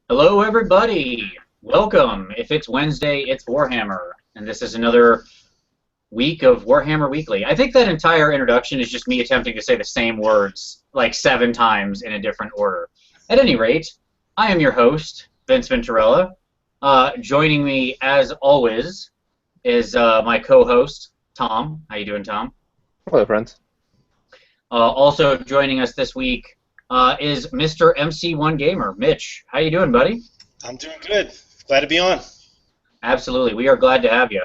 Hello, everybody. Welcome. If it's Wednesday, it's Warhammer, and this is another week of Warhammer Weekly. I think that entire introduction is just me attempting to say the same words like 7 times in a different order. At any rate, I am your host, Vince Venturella. Joining me, as always, is my co-host, Tom. How you doing, Tom? Hello, friends. Also joining us this week is Mr. MC1 Gamer, Mitch. How you doing, buddy? I'm doing good. Glad to be on. Absolutely, we are glad to have you.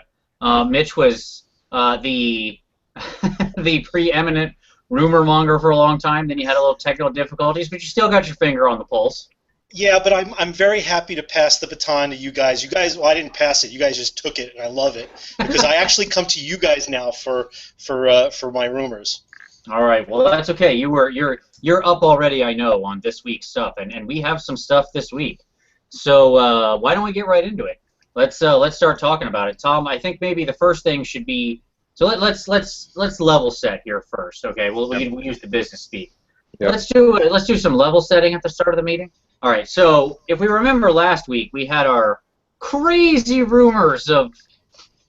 Mitch was the the preeminent rumor monger for a long time. Then you had a little technical difficulties, but you still got your finger on the pulse. Yeah, but I'm very happy to pass the baton to you guys. Well, I didn't pass it. You guys just took it, and I love it because I actually come to you guys now for my rumors. All right, well that's okay. You're up already, I know, on this week's stuff, and we have some stuff this week. So why don't we get right into it? Let's start talking about it. Tom, I think maybe the first thing should be let's level set here first. Okay, we'll use the business speak. Yep. Let's do some level setting at the start of the meeting. All right. So if we remember last week, we had our crazy rumors of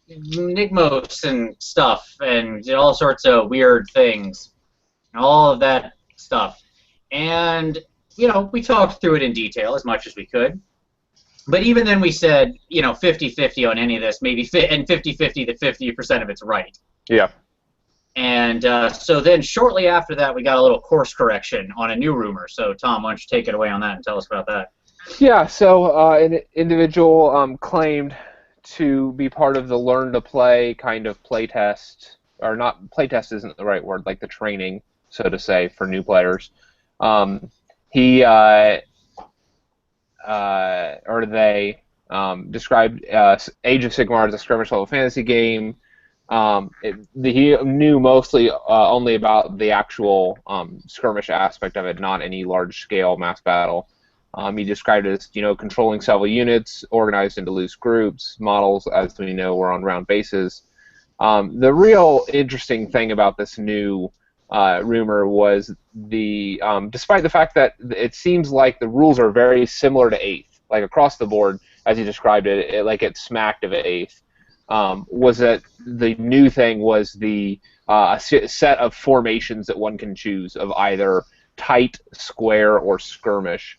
Nigmos and stuff and all sorts of weird things and all of that stuff. And, we talked through it in detail as much as we could. But even then we said, 50-50 on any of this, maybe and 50-50 that 50% of it's right. Yeah. And so then shortly after that, we got a little course correction on a new rumor. So, Tom, why don't you take it away on that and tell us about that? Yeah, so an individual claimed to be part of the Learn to Play kind of playtest, or not, playtest isn't the right word, like the training, so to say, for new players. He or they described Age of Sigmar as a skirmish level fantasy game. He knew mostly only about the actual skirmish aspect of it, not any large-scale mass battle. He described it as, controlling several units, organized into loose groups. Models, as we know, were on round bases. The real interesting thing about this new rumor was despite the fact that it seems like the rules are very similar to 8th, like across the board, as he described it, it smacked of 8th. Was that the new thing was the set of formations that one can choose of either tight, square, or skirmish.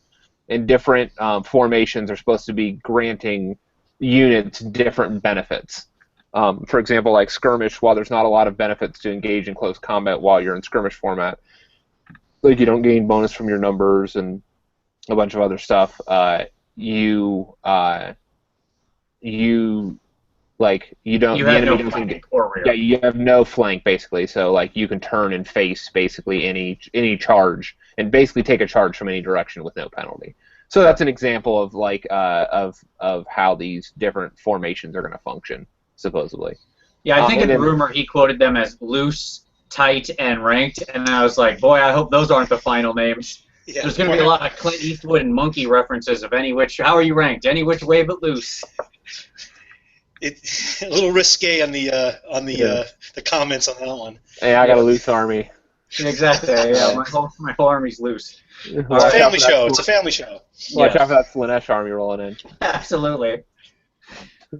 And different formations are supposed to be granting units different benefits. For example, like skirmish, while there's not a lot of benefits to engage in close combat while you're in skirmish format, like you don't gain bonus from your numbers and a bunch of other stuff, you have no flank or rear. Yeah, you have no flank basically. So like you can turn and face basically any charge and basically take a charge from any direction with no penalty. So that's an example of of how these different formations are going to function supposedly. Yeah, I think in the rumor he quoted them as loose, tight, and ranked, and I was like, boy, I hope those aren't the final names. Yeah, there's going to be a lot of Clint Eastwood and Monkey references of how are you ranked? Any which way but loose. It's a little risque on the comments on that one. Hey, I got a loose army. Exactly. Yeah, my whole army's loose. It's a family show. It's a family show. Watch out for that Slanesh army rolling in. Absolutely.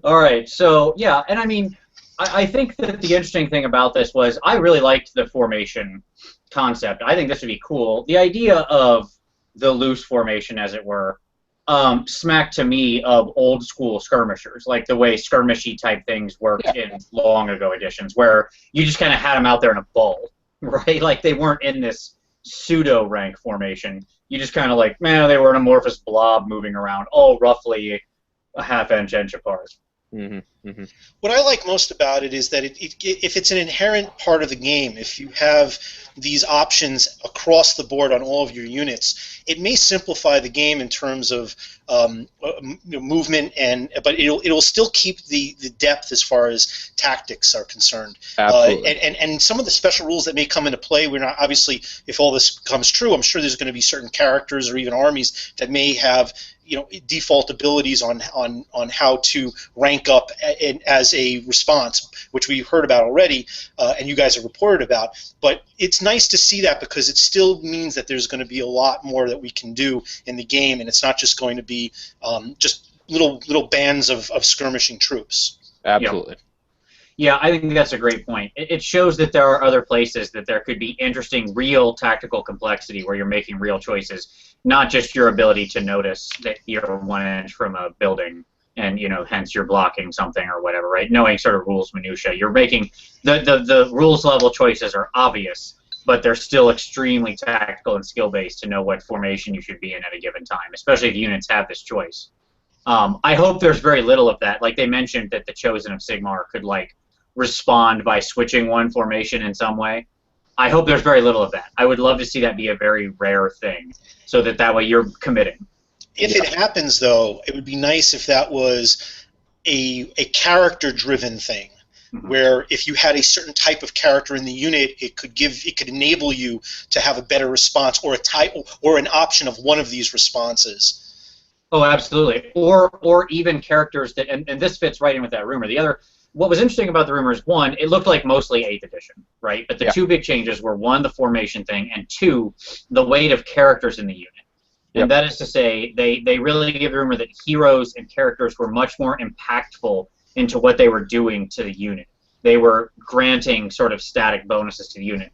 All right. So yeah, and I mean, I think that the interesting thing about this was I really liked the formation concept. I think this would be cool. The idea of the loose formation, as it were, smacked to me of old school skirmishers, like the way skirmishy type things worked in long ago editions, where you just kind of had them out there in a ball, right? Like they weren't in this pseudo rank formation. You just kind of they were an amorphous blob moving around, all roughly a half-inch apart. Mm-hmm. Mm-hmm. What I like most about it is that if it's an inherent part of the game, if you have these options across the board on all of your units, it may simplify the game in terms of movement, but it'll still keep the depth as far as tactics are concerned. Absolutely. And some of the special rules that may come into play, we're not obviously, if all this comes true, I'm sure there's going to be certain characters or even armies that may have default abilities on how to rank up as a response, which we heard about already, and you guys have reported about. But it's nice to see that because it still means that there's going to be a lot more that we can do in the game, and it's not just going to be just little bands of skirmishing troops. Absolutely. Yeah, I think that's a great point. It shows that there are other places that there could be interesting, real tactical complexity where you're making real choices, not just your ability to notice that you're 1 inch from a building and, hence you're blocking something or whatever, right? Knowing sort of rules minutia. You're making the rules level choices are obvious, but they're still extremely tactical and skill-based to know what formation you should be in at a given time, especially if units have this choice. I hope there's very little of that. Like they mentioned that the Chosen of Sigmar could, respond by switching one formation in some way. I hope there's very little of that. I would love to see that be a very rare thing, so that way you're committing. If it happens, though, it would be nice if that was a character-driven thing, where if you had a certain type of character in the unit, it could enable you to have a better response or a type or an option of one of these responses. Oh, absolutely. Or even characters that, and this fits right in with that rumor. What was interesting about the rumors, one, it looked like mostly 8th edition, right? But the two big changes were, one, the formation thing, and two, the weight of characters in the unit. And that is to say, they really gave the rumor that heroes and characters were much more impactful into what they were doing to the unit. They were granting sort of static bonuses to the unit.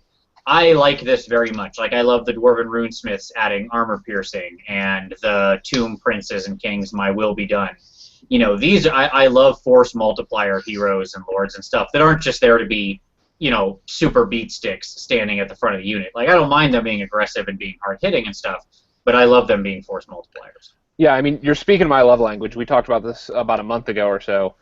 I like this very much. I love the Dwarven Runesmiths adding armor piercing, and the Tomb Princes and Kings, My Will Be Done. I love force multiplier heroes and lords and stuff that aren't just there to be, super beat sticks standing at the front of the unit. I don't mind them being aggressive and being hard-hitting and stuff, but I love them being force multipliers. Yeah, I mean, you're speaking my love language. We talked about this about a month ago or so,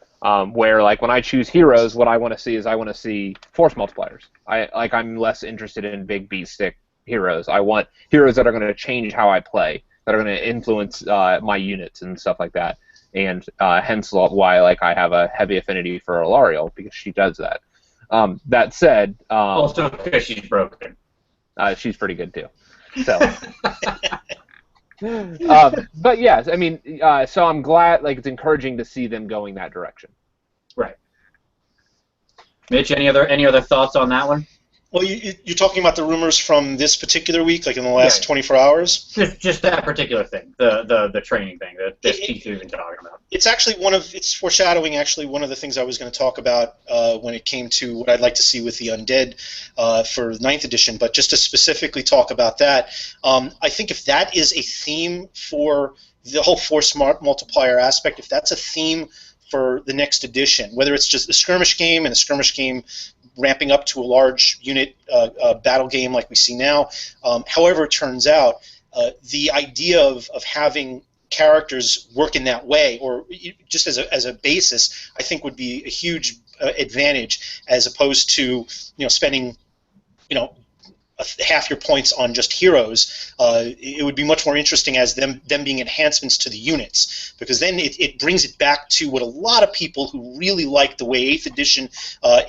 where, when I choose heroes, what I want to see is I want to see force multipliers. I'm less interested in big beat stick heroes. I want heroes that are going to change how I play, that are going to influence my units and stuff like that. And hence why I have a heavy affinity for Alariel, because she does that. That said, also because she's broken. She's pretty good too. So, but yes, I mean, so I'm glad. It's encouraging to see them going that direction. Right. Mitch, any other thoughts on that one? Well, you're talking about the rumors from this particular week, in the last 24 hours? Just that particular thing, the training thing that this piece we've been talking about. It's foreshadowing, actually, one of the things I was going to talk about when it came to what I'd like to see with the Undead for 9th edition, but just to specifically talk about that, I think if that is a theme for the whole force multiplier aspect, if that's a theme for the next edition, whether it's just a skirmish game and a skirmish game ramping up to a large unit battle game like we see now. However it turns out, the idea of having characters work in that way, or just as a basis, I think would be a huge advantage, as opposed to spending half your points on just heroes. It would be much more interesting as them being enhancements to the units, because then it brings it back to what a lot of people who really like the way 8th edition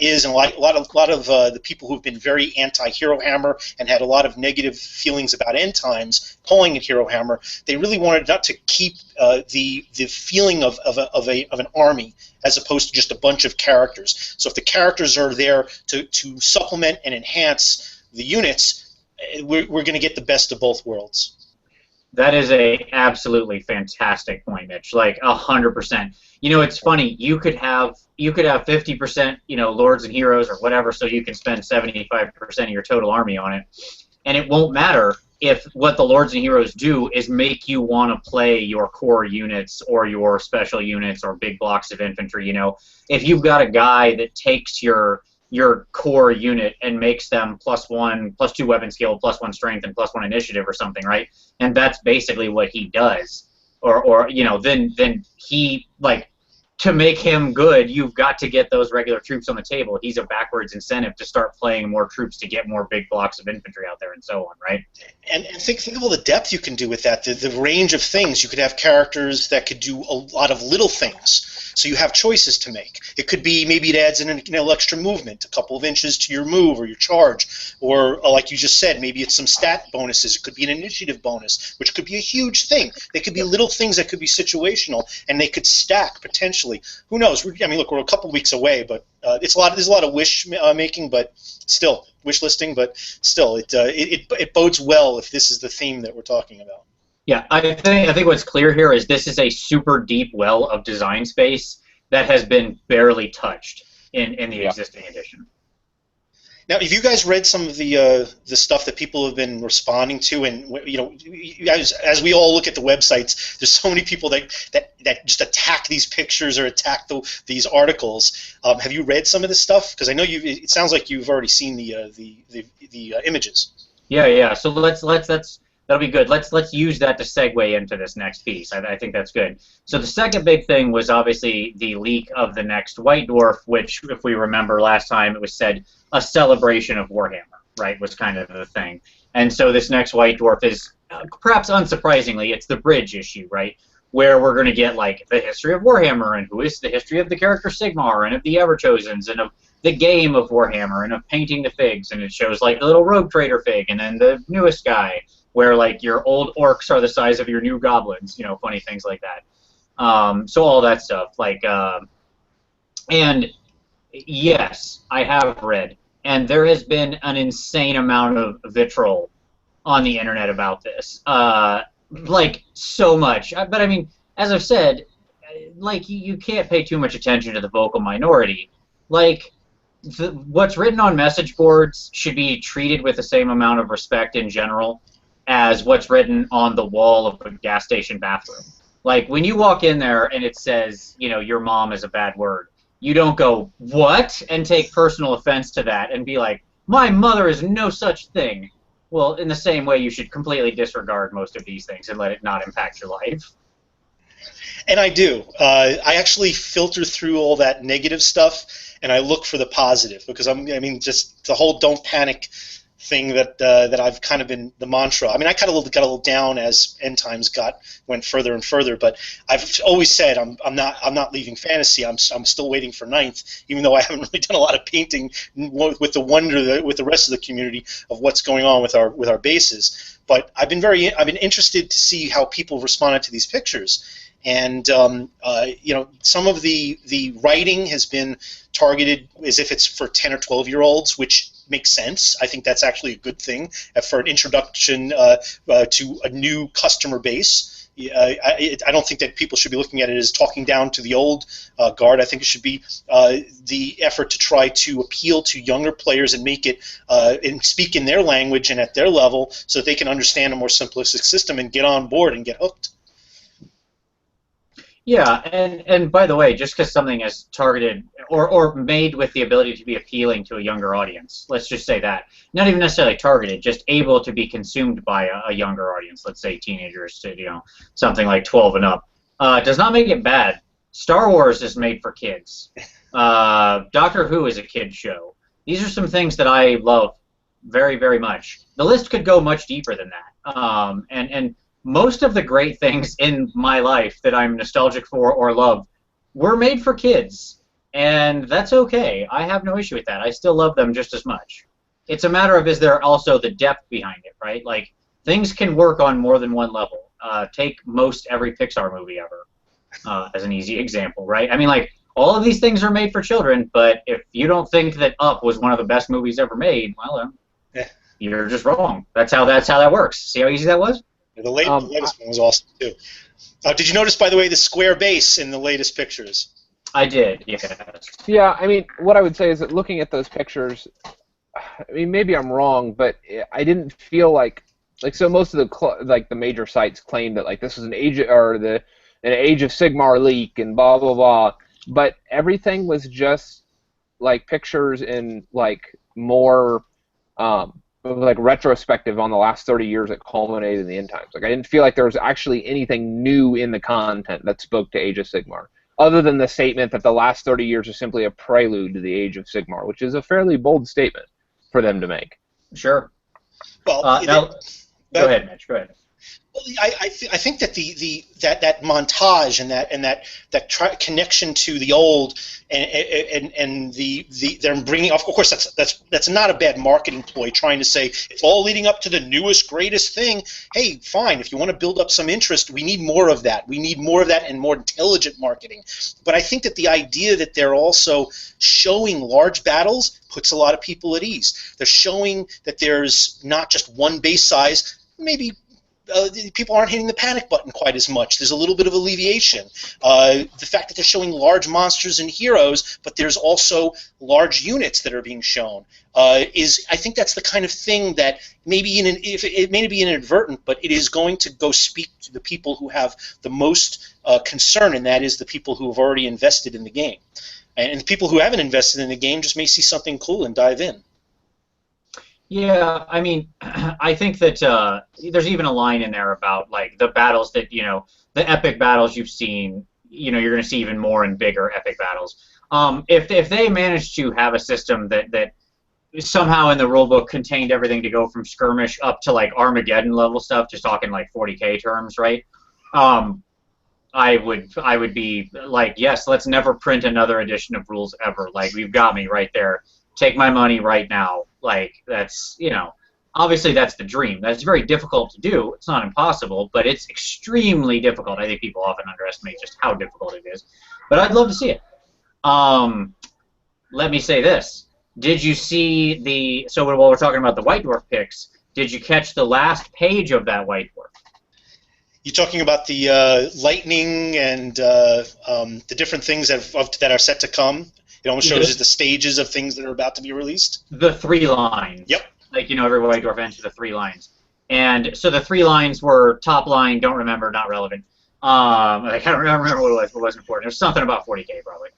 is, and a lot of the people who've been very anti-Hero Hammer and had a lot of negative feelings about end times calling it Hero Hammer. They really wanted not to keep the feeling of an army, as opposed to just a bunch of characters. So if the characters are there to supplement and enhance the units, we're going to get the best of both worlds. That is a absolutely fantastic point, Mitch. 100%. It's funny. You could have 50%, lords and heroes or whatever, so you can spend 75% of your total army on it, and it won't matter if what the lords and heroes do is make you want to play your core units or your special units or big blocks of infantry. If you've got a guy that takes your core unit and makes them +1, +2 weapon skill, +1 strength, and +1 initiative or something, right? And that's basically what he does. Or then he, to make him good, you've got to get those regular troops on the table. He's a backwards incentive to start playing more troops to get more big blocks of infantry out there and so on, right? And think of all the depth you can do with that, the range of things. You could have characters that could do a lot of little things, so you have choices to make. It could be maybe it adds in an extra movement, a couple of inches to your move or your charge, or like you just said, maybe it's some stat bonuses. It could be an initiative bonus, which could be a huge thing. They could be little things that could be situational, and they could stack potentially eventually. Who knows? I mean, look, we're a couple weeks away, but there's a lot of wish making, but still wish listing. But still, it bodes well if this is the theme that we're talking about. Yeah, I think what's clear here is this is a super deep well of design space that has been barely touched in the existing edition. Now, have you guys read some of the stuff that people have been responding to? And as we all look at the websites, there's so many people that just attack these pictures or attack these articles. Have you read some of this stuff? Because I know it sounds like you've already seen the images. Yeah. So that'll be good. Let's use that to segue into this next piece. I think that's good. So the second big thing was obviously the leak of the next White Dwarf, which, if we remember last time, it was said a celebration of Warhammer, right, was kind of the thing. And so this next White Dwarf is, perhaps unsurprisingly, it's the bridge issue, right, where we're going to get, like, the history of Warhammer and who is the history of the character Sigmar and of the Everchosens and of the game of Warhammer and of painting the figs, and it shows, like, the little rogue trader fig and then the newest guy, where, like, your old orcs are the size of your new goblins, funny things like that. So all that stuff, like, and yes, I have read, and there has been an insane amount of vitriol on the internet about this, like, so much. But I mean, as I've said, like, you can't pay too much attention to the vocal minority. Like, what's written on message boards should be treated with the same amount of respect in general as what's written on the wall of a gas station bathroom. Like, when you walk in there and it says, your mom is a bad word, you don't go, what? And take personal offense to that and be like, my mother is no such thing. Well, in the same way, you should completely disregard most of these things and let it not impact your life. And I do. I actually filter through all that negative stuff, and I look for the positive, because just the whole "don't panic" thing that I've kind of been the mantra. I mean, I kind of got a little down as end times went further and further, but I've always said I'm not leaving fantasy. I'm still waiting for ninth, even though I haven't really done a lot of painting with the rest of the community of what's going on with our bases. But I've been interested to see how people responded to these pictures. And some of the writing has been targeted as if it's for 10 or 12-year-olds, which makes sense. I think that's actually a good thing for an introduction to a new customer base. I don't think that people should be looking at it as talking down to the old guard. I think it should be the effort to try to appeal to younger players and make it and speak in their language and at their level, so that they can understand a more simplistic system and get on board and get hooked. Yeah, and by the way, just because something is targeted or made with the ability to be appealing to a younger audience, let's just say that, not even necessarily targeted, just able to be consumed by a younger audience, let's say teenagers to something like 12 and up, does not make it bad. Star Wars is made for kids. Doctor Who is a kid's show. These are some things that I love very, very much. The list could go much deeper than that, and most of the great things in my life that I'm nostalgic for or love were made for kids, and that's okay. I have no issue with that. I still love them just as much. It's a matter of, is there also the depth behind it, right? Like, things can work on more than one level. Take most every Pixar movie ever as an easy example, right? I mean, like, all of these things are made for children, but if you don't think that Up was one of the best movies ever made, well, you're just wrong. That's how that works. See how easy that was? The latest one was awesome, too. Did you notice, by the way, the square base in the latest pictures? I did, yes. Yeah, I mean, what I would say is that looking at those pictures, I mean, maybe I'm wrong, but I didn't feel like so most of the major sites claimed that, like, this was an Age of Sigmar leak and blah blah blah, but everything was just like pictures in like more like retrospective on the last 30 years that culminated in the end times. Like, I didn't feel like there was actually anything new in the content that spoke to Age of Sigmar, other than the statement that the last 30 years are simply a prelude to the Age of Sigmar, which is a fairly bold statement for them to make. Sure. Well, go ahead, Mitch. Go ahead. Well, I think that that montage and connection to the old and they're bringing, of course, that's not a bad marketing ploy, trying to say it's all leading up to the newest greatest thing. Hey, fine, if you want to build up some interest, we need more of that. We need more of that and more intelligent marketing. But I think that the idea that they're also showing large battles puts a lot of people at ease. They're showing that there's not just one base size. Maybe people aren't hitting the panic button quite as much. There's a little bit of alleviation. The fact that they're showing large monsters and heroes, but there's also large units that are being shown, I think that's the kind of thing that maybe if it may be inadvertent, but it is going to go speak to the people who have the most concern, and that is the people who have already invested in the game. And the people who haven't invested in the game just may see something cool and dive in. Yeah, I mean, I think that there's even a line in there about like the battles that, the epic battles you've seen, you're going to see even more and bigger epic battles. If they manage to have a system that somehow in the rulebook contained everything to go from skirmish up to like Armageddon level stuff, just talking like 40K terms, right? I would be like, yes, let's never print another edition of rules ever. Like, you've got me right there. Take my money right now. Like, that's, obviously that's the dream. That's very difficult to do. It's not impossible, but it's extremely difficult. I think people often underestimate just how difficult it is. But I'd love to see it. Let me say this. Did you see so while we're talking about the White Dwarf picks, did you catch the last page of that White Dwarf? You're talking about the lightning and the different things that are set to come? It almost shows the stages of things that are about to be released. The 3 lines. Yep. Like, every White Dwarf ends with the 3 lines. And so the 3 lines were top line, don't remember, not relevant. I can't remember what it was, but it wasn't important. It was something about 40K, probably.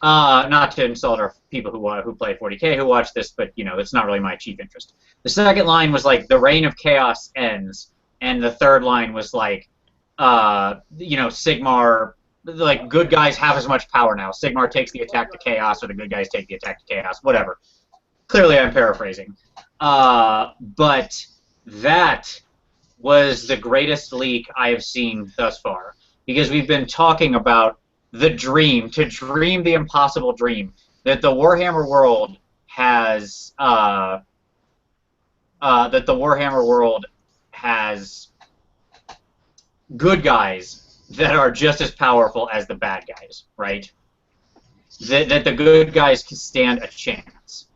Not to insult our people who play 40K who watch this, but, it's not really my chief interest. The second line was like, the reign of chaos ends. And the third line was like, Sigmar... like, good guys have as much power now. Sigmar takes the attack to chaos, or the good guys take the attack to chaos, whatever. Clearly I'm paraphrasing. But that was the greatest leak I have seen thus far. Because we've been talking about the dream, to dream the impossible dream, that the Warhammer world has, good guys that are just as powerful as the bad guys, right? That the good guys can stand a chance.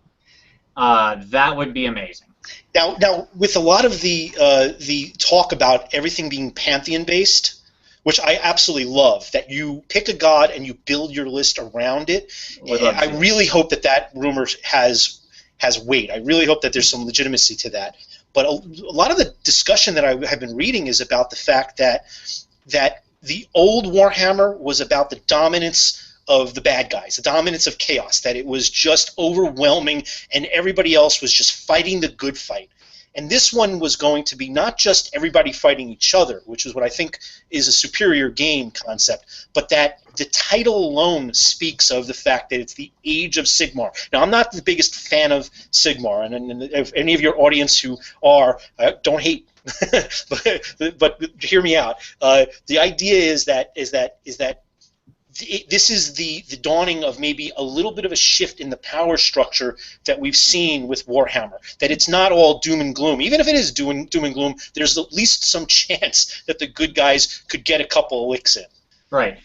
That would be amazing. Now, with a lot of the talk about everything being Pantheon-based, which I absolutely love, that you pick a god and you build your list around it, I really hope that rumor has weight. I really hope that there's some legitimacy to that. But a lot of the discussion that I have been reading is about the fact that the old Warhammer was about the dominance of the bad guys, the dominance of chaos, that it was just overwhelming and everybody else was just fighting the good fight. And this one was going to be not just everybody fighting each other, which is what I think is a superior game concept, but that the title alone speaks of the fact that it's the Age of Sigmar. Now, I'm not the biggest fan of Sigmar, and if any of your audience who are, don't hate, but hear me out. The idea is that this is the dawning of maybe a little bit of a shift in the power structure that we've seen with Warhammer. That it's not all doom and gloom. Even if it is doom and gloom, there's at least some chance that the good guys could get a couple of licks in. Right.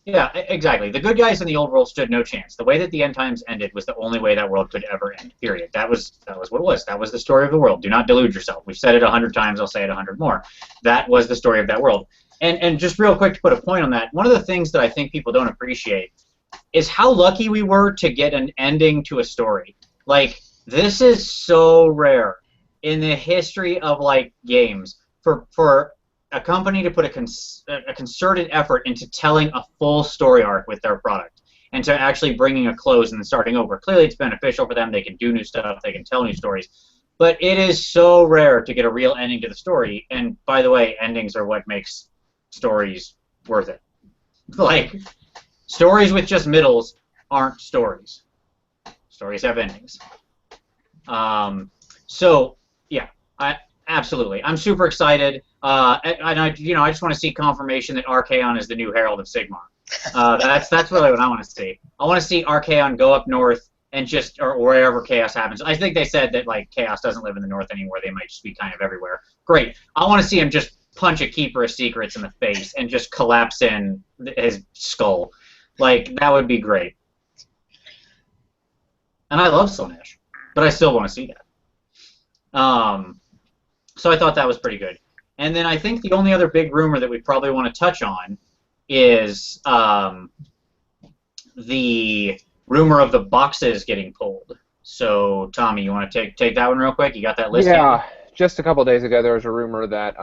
Yeah, exactly. The good guys in the old world stood no chance. The way that the end times ended was the only way that world could ever end, period. That was what it was. That was the story of the world. Do not delude yourself. We've said it 100 times. I'll say it 100 more. That was the story of that world. And just real quick to put a point on that, one of the things that I think people don't appreciate is how lucky we were to get an ending to a story. Like, this is so rare in the history of, like, games for a company to put a concerted effort into telling a full story arc with their product and to actually bringing a close and then starting over. Clearly it's beneficial for them. They can do new stuff. They can tell new stories. But it is so rare to get a real ending to the story. And, by the way, endings are what makes stories worth it. Like, stories with just middles aren't stories. Stories have endings. So, yeah, absolutely. I'm super excited. and I just want to see confirmation that Archaon is the new Herald of Sigmar. That's really what I want to see. I want to see Archaon go up north and just, or wherever chaos happens. I think they said that like chaos doesn't live in the north anymore. They might just be kind of everywhere. Great. I want to see him just punch a Keeper of Secrets in the face and just collapse in his skull. Like, that would be great. And I love Slaanesh, but I still want to see that. So I thought that was pretty good. And then I think the only other big rumor that we probably want to touch on is the rumor of the boxes getting pulled. So, Tommy, you want to take that one real quick? You got that list? Yeah. Just a couple of days ago, there was a rumor that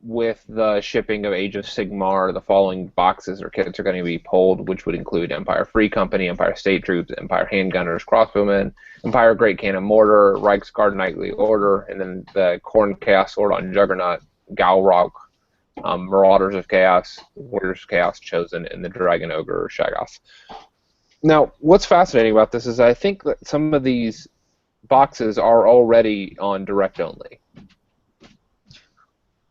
with the shipping of Age of Sigmar, the following boxes or kits are going to be pulled, which would include Empire Free Company, Empire State Troops, Empire Handgunners, Crossbowmen, Empire Great Cannon Mortar, Reichsguard Knightly Order, and then the Khorne Chaos Sword on Juggernaut, Galrock, Marauders of Chaos, Warriors of Chaos Chosen, and the Dragon Ogre Shaggoth. Now, what's fascinating about this is I think that some of these boxes are already on direct only.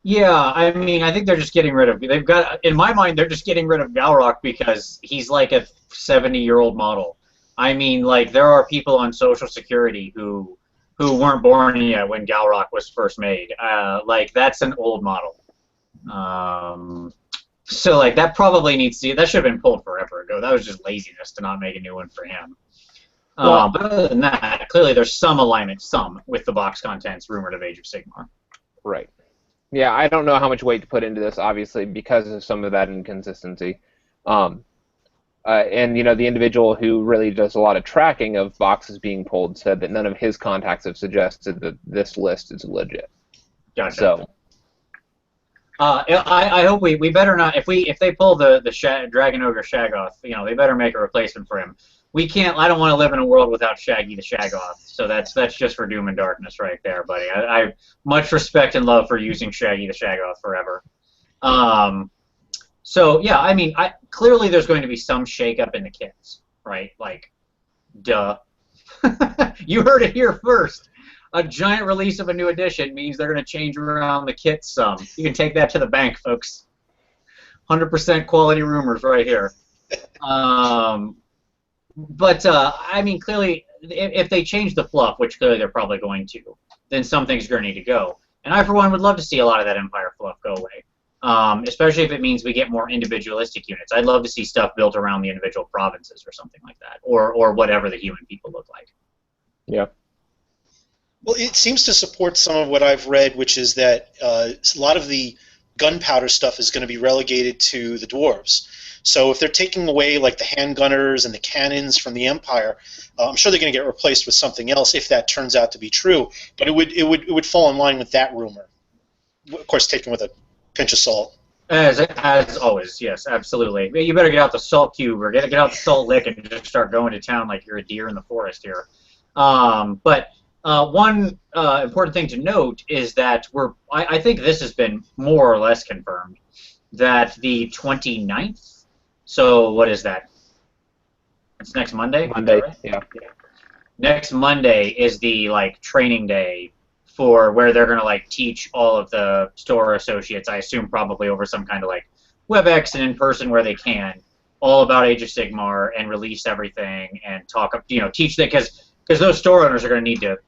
Yeah, I mean, I think they're just getting rid of. They've got, in my mind, they're just getting rid of Galrock because he's like a 70-year-old model. I mean, like there are people on Social Security who weren't born yet when Galrock was first made. Like that's an old model. So like that probably needs to. That should have been pulled forever ago. That was just laziness to not make a new one for him. But other than that, clearly there's some alignment, with the box contents rumored of Age of Sigmar. Right. Yeah, I don't know how much weight to put into this, obviously, because of some of that inconsistency. And, you know, the individual who really does a lot of tracking of boxes being pulled said that none of his contacts have suggested that this list is legit. Gotcha. So, I hope we better not, if they pull the Dragon Ogre Shaggoth, you know, they better make a replacement for him. We can't. I don't want to live in a world without Shaggy the Shaggoth. So that's just for doom and darkness right there, buddy. I much respect and love for using Shaggy the Shaggoth forever. So yeah, I mean, clearly there's going to be some shakeup in the kits, right? Like, duh. You heard it here first. A giant release of a new edition means they're going to change around the kits some. You can take that to the bank, folks. 100% quality rumors right here. But, I mean, clearly, if they change the fluff, which clearly they're probably going to, then something's going to need to go. And I, for one, would love to see a lot of that Empire fluff go away, especially if it means we get more individualistic units. I'd love to see stuff built around the individual provinces or something like that, or whatever the human people look like. Yeah. Well, it seems to support some of what I've read, which is that a lot of the gunpowder stuff is going to be relegated to the dwarves. So if they're taking away like the handgunners and the cannons from the Empire, I'm sure they're going to get replaced with something else if that turns out to be true. But it would fall in line with that rumor. Of course, taken with a pinch of salt. As always, yes, absolutely. You better get out the salt cube or get out the salt lick and just start going to town like you're a deer in the forest here. But one important thing to note is that I think this has been more or less confirmed, that the 29th, so what is that? It's next Monday? Monday, right? yeah. Next Monday is the like training day for where they're going to like teach all of the store associates, I assume probably over some kind of like WebEx and in person where they can, all about Age of Sigmar and release everything and talk, you know, teach that, because those store owners are going to need to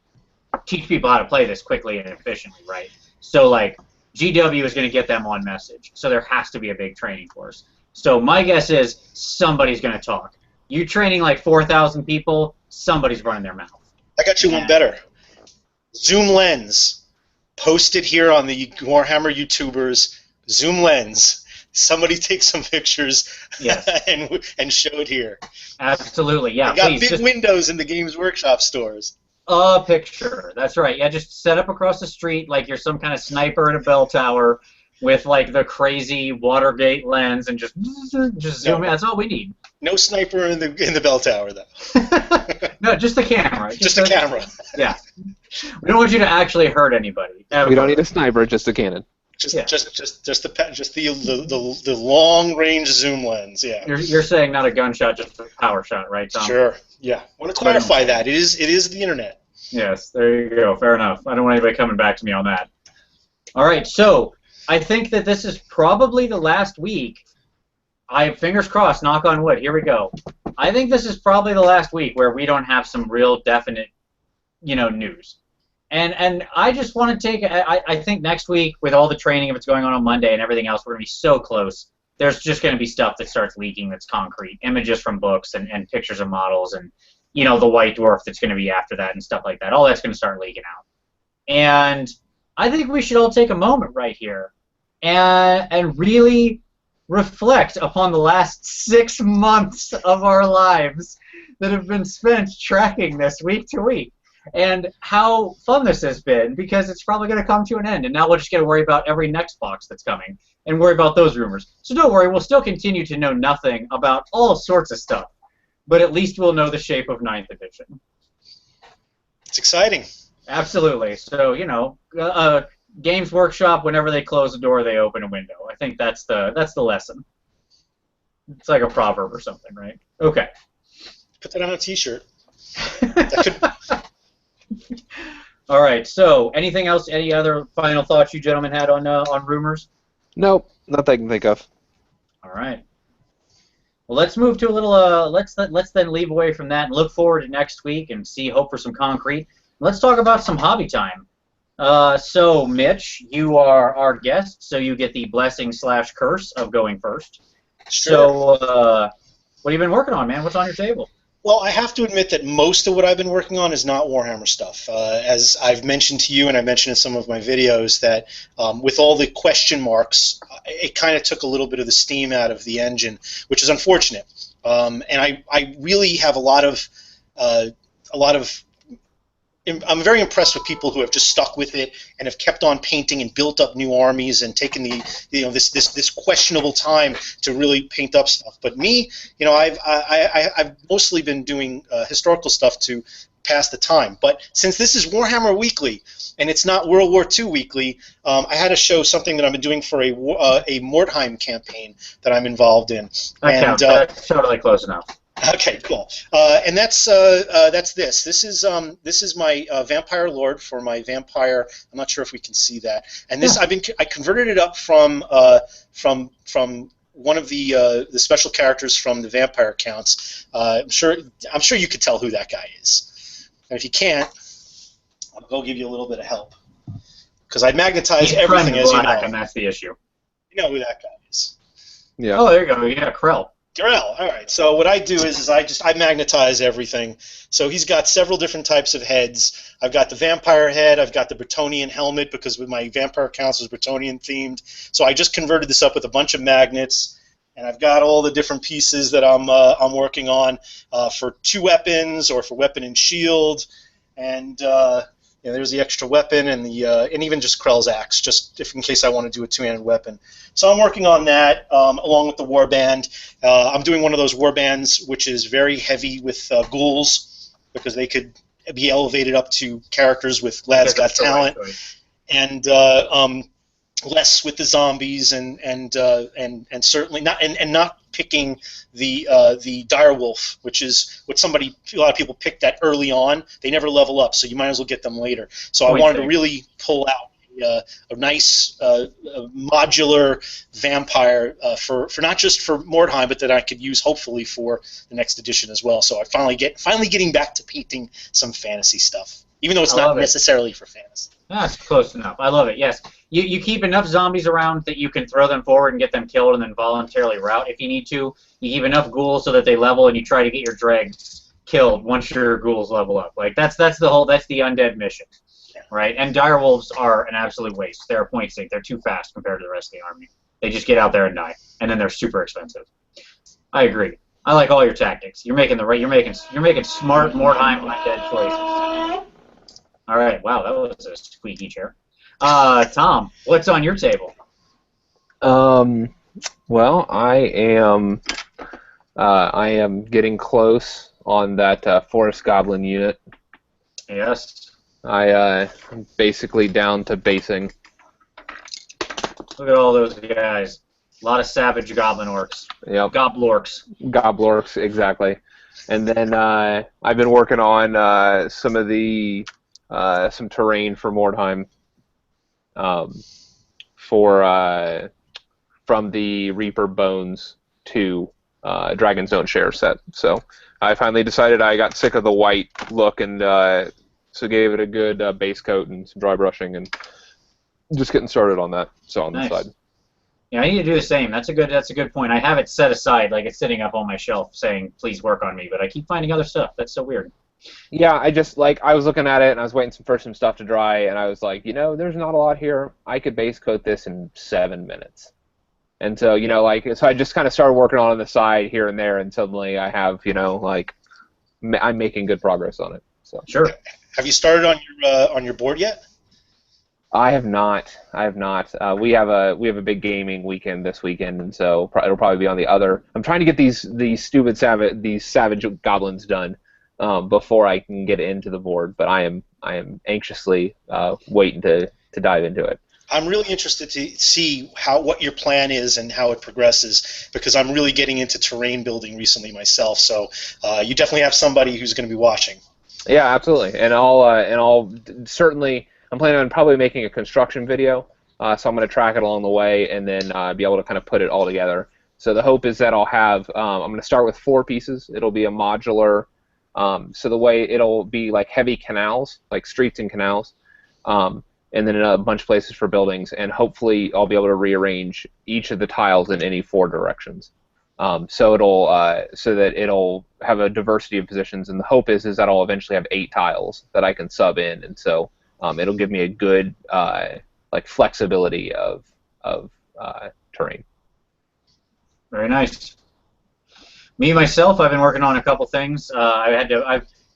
teach people how to play this quickly and efficiently, right? So like GW is going to get them on message, so there has to be a big training course. So my guess is somebody's going to talk. You training like 4,000 people, somebody's running their mouth. I got you one better. Zoom Lens, posted here on the Warhammer YouTubers. Zoom Lens. Somebody take some pictures, yes. and show it here. Absolutely, yeah. I got big windows in the Games Workshop stores. A picture. That's right. Yeah, just set up across the street like you're some kind of sniper in a bell tower with like the crazy Watergate lens and just zoom in. That's all we need. No sniper in the bell tower though. No, just the camera. Just a camera. Yeah. We don't want you to actually hurt anybody. Ever. We don't need a sniper, just a cannon. Just the long range zoom lens. Yeah. You're saying not a gunshot, just a power shot, right, Tom? Sure. Yeah. I want to clarify that it is the internet. Yes. There you go. Fair enough. I don't want anybody coming back to me on that. All right. So I think that this is probably the last week. Fingers crossed, knock on wood. Here we go. I think this is probably the last week where we don't have some real definite, news. And I just want to take. I think next week with all the training, if it's going on Monday and everything else, we're gonna be so close. There's just gonna be stuff that starts leaking that's concrete, images from books and pictures of models and the White Dwarf that's gonna be after that and stuff like that. All that's gonna start leaking out. And I think we should all take a moment right here and really reflect upon the last 6 months of our lives that have been spent tracking this week to week and how fun this has been, because it's probably going to come to an end, and now we'll just get to worry about every next box that's coming and worry about those rumors. So don't worry, we'll still continue to know nothing about all sorts of stuff, but at least we'll know the shape of 9th edition. It's exciting. Absolutely. So, Games Workshop, whenever they close a door, they open a window. I think that's the lesson. It's like a proverb or something, right? Okay. Put that on a T-shirt. All right. So, anything else? Any other final thoughts you gentlemen had on rumors? Nope, nothing I can think of. All right. Well, let's move to a little. Let's then leave away from that and look forward to next week and hope for some concrete. Let's talk about some hobby time. So, Mitch, you are our guest, so you get the blessing/curse of going first. Sure. So, what have you been working on, man? What's on your table? Well, I have to admit that most of what I've been working on is not Warhammer stuff. As I've mentioned to you, and I mentioned in some of my videos, that with all the question marks, it kind of took a little bit of the steam out of the engine, which is unfortunate. And I really have a lot of I'm very impressed with people who have just stuck with it and have kept on painting and built up new armies and taken this questionable time to really paint up stuff. But me, I've mostly been doing historical stuff to pass the time. But since this is Warhammer Weekly and it's not World War II Weekly, I had to show something that I've been doing for a Mordheim campaign that I'm involved in. That's totally close enough. Okay, cool. And that's this. This is my Vampire Lord for my Vampire. I'm not sure if we can see that. And this I converted it up from one of the special characters from the Vampire accounts. I'm sure you could tell who that guy is. And if you can't, I'll go give you a little bit of help, because I magnetize everything, as you know. And that's the issue. You know who that guy is. Yeah. Oh, there you go. Yeah, Krell. Darrell, all right. So what I do is I magnetize everything. So he's got several different types of heads. I've got the vampire head. I've got the Bretonnian helmet, because with my vampire accounts was Bretonnian themed. So I just converted this up with a bunch of magnets, and I've got all the different pieces that I'm working on for 2 weapons or for weapon and shield, and there's the extra weapon and and even just Krell's axe, just in case I want to do a 2-handed weapon. So I'm working on that along with the warband. I'm doing one of those warbands which is very heavy with ghouls, because they could be elevated up to characters with Lad's Got Talent, and less with the zombies, and certainly not and not picking the direwolf, which is what a lot of people pick that early on. They never level up, so you might as well get them later. So I wanted to really pull out a nice modular vampire for not just for Mordheim, but that I could use hopefully for the next edition as well. So I finally getting back to painting some fantasy stuff, even though it's not necessarily for fantasy. That's close enough. I love it. Yes, you keep enough zombies around that you can throw them forward and get them killed, and then voluntarily route if you need to. You keep enough ghouls so that they level, and you try to get your dregs killed once your ghouls level up. Like that's the undead mission. Right, and direwolves are an absolute waste. They're a point sink. They're too fast compared to the rest of the army. They just get out there and die, and then they're super expensive. I agree. I like all your tactics. You're making You're making smart Mordheim undead choices. All right. Wow, that was a squeaky chair. Tom, what's on your table? Well, I am getting close on that Forest Goblin unit. Yes. I'm basically down to basing. Look at all those guys. A lot of savage goblin orcs. Yep. Goblorks. Goblorks, exactly. And then I've been working on some of the some terrain for Mordheim. from the Reaper Bones to Dragon's Own share set. So I finally decided I got sick of the white look, and so gave it a good base coat and some dry brushing, and just getting started on that. So on Nice. the side. Yeah, I need to do the same. That's a good point. I have it set aside, like it's sitting up on my shelf saying, please work on me, but I keep finding other stuff. That's so weird. Yeah, I was looking at it and I was waiting for some stuff to dry, and I was like, there's not a lot here. I could base coat this in 7 minutes. And so, so I just kind of started working on the side here and there, and suddenly I have, I'm making good progress on it. So Sure. Have you started on your board yet? I have not. We have a big gaming weekend this weekend, and so it'll probably be on the other. I'm trying to get these stupid savage goblins done before I can get into the board, but I am anxiously waiting to dive into it. I'm really interested to see what your plan is and how it progresses, because I'm really getting into terrain building recently myself. So you definitely have somebody who's going to be watching. Yeah, absolutely, and I'll certainly. I'm planning on probably making a construction video, so I'm going to track it along the way and then be able to kind of put it all together. So the hope is that I'll have, I'm going to start with 4 pieces. It'll be a modular, so the way it'll be like heavy canals, like streets and canals, and then a bunch of places for buildings, and hopefully I'll be able to rearrange each of the tiles in any 4 directions. So that it'll have a diversity of positions, and the hope is that I'll eventually have 8 tiles that I can sub in, and so it'll give me a good flexibility of terrain. Very nice. Me myself, I've been working on a couple things. I've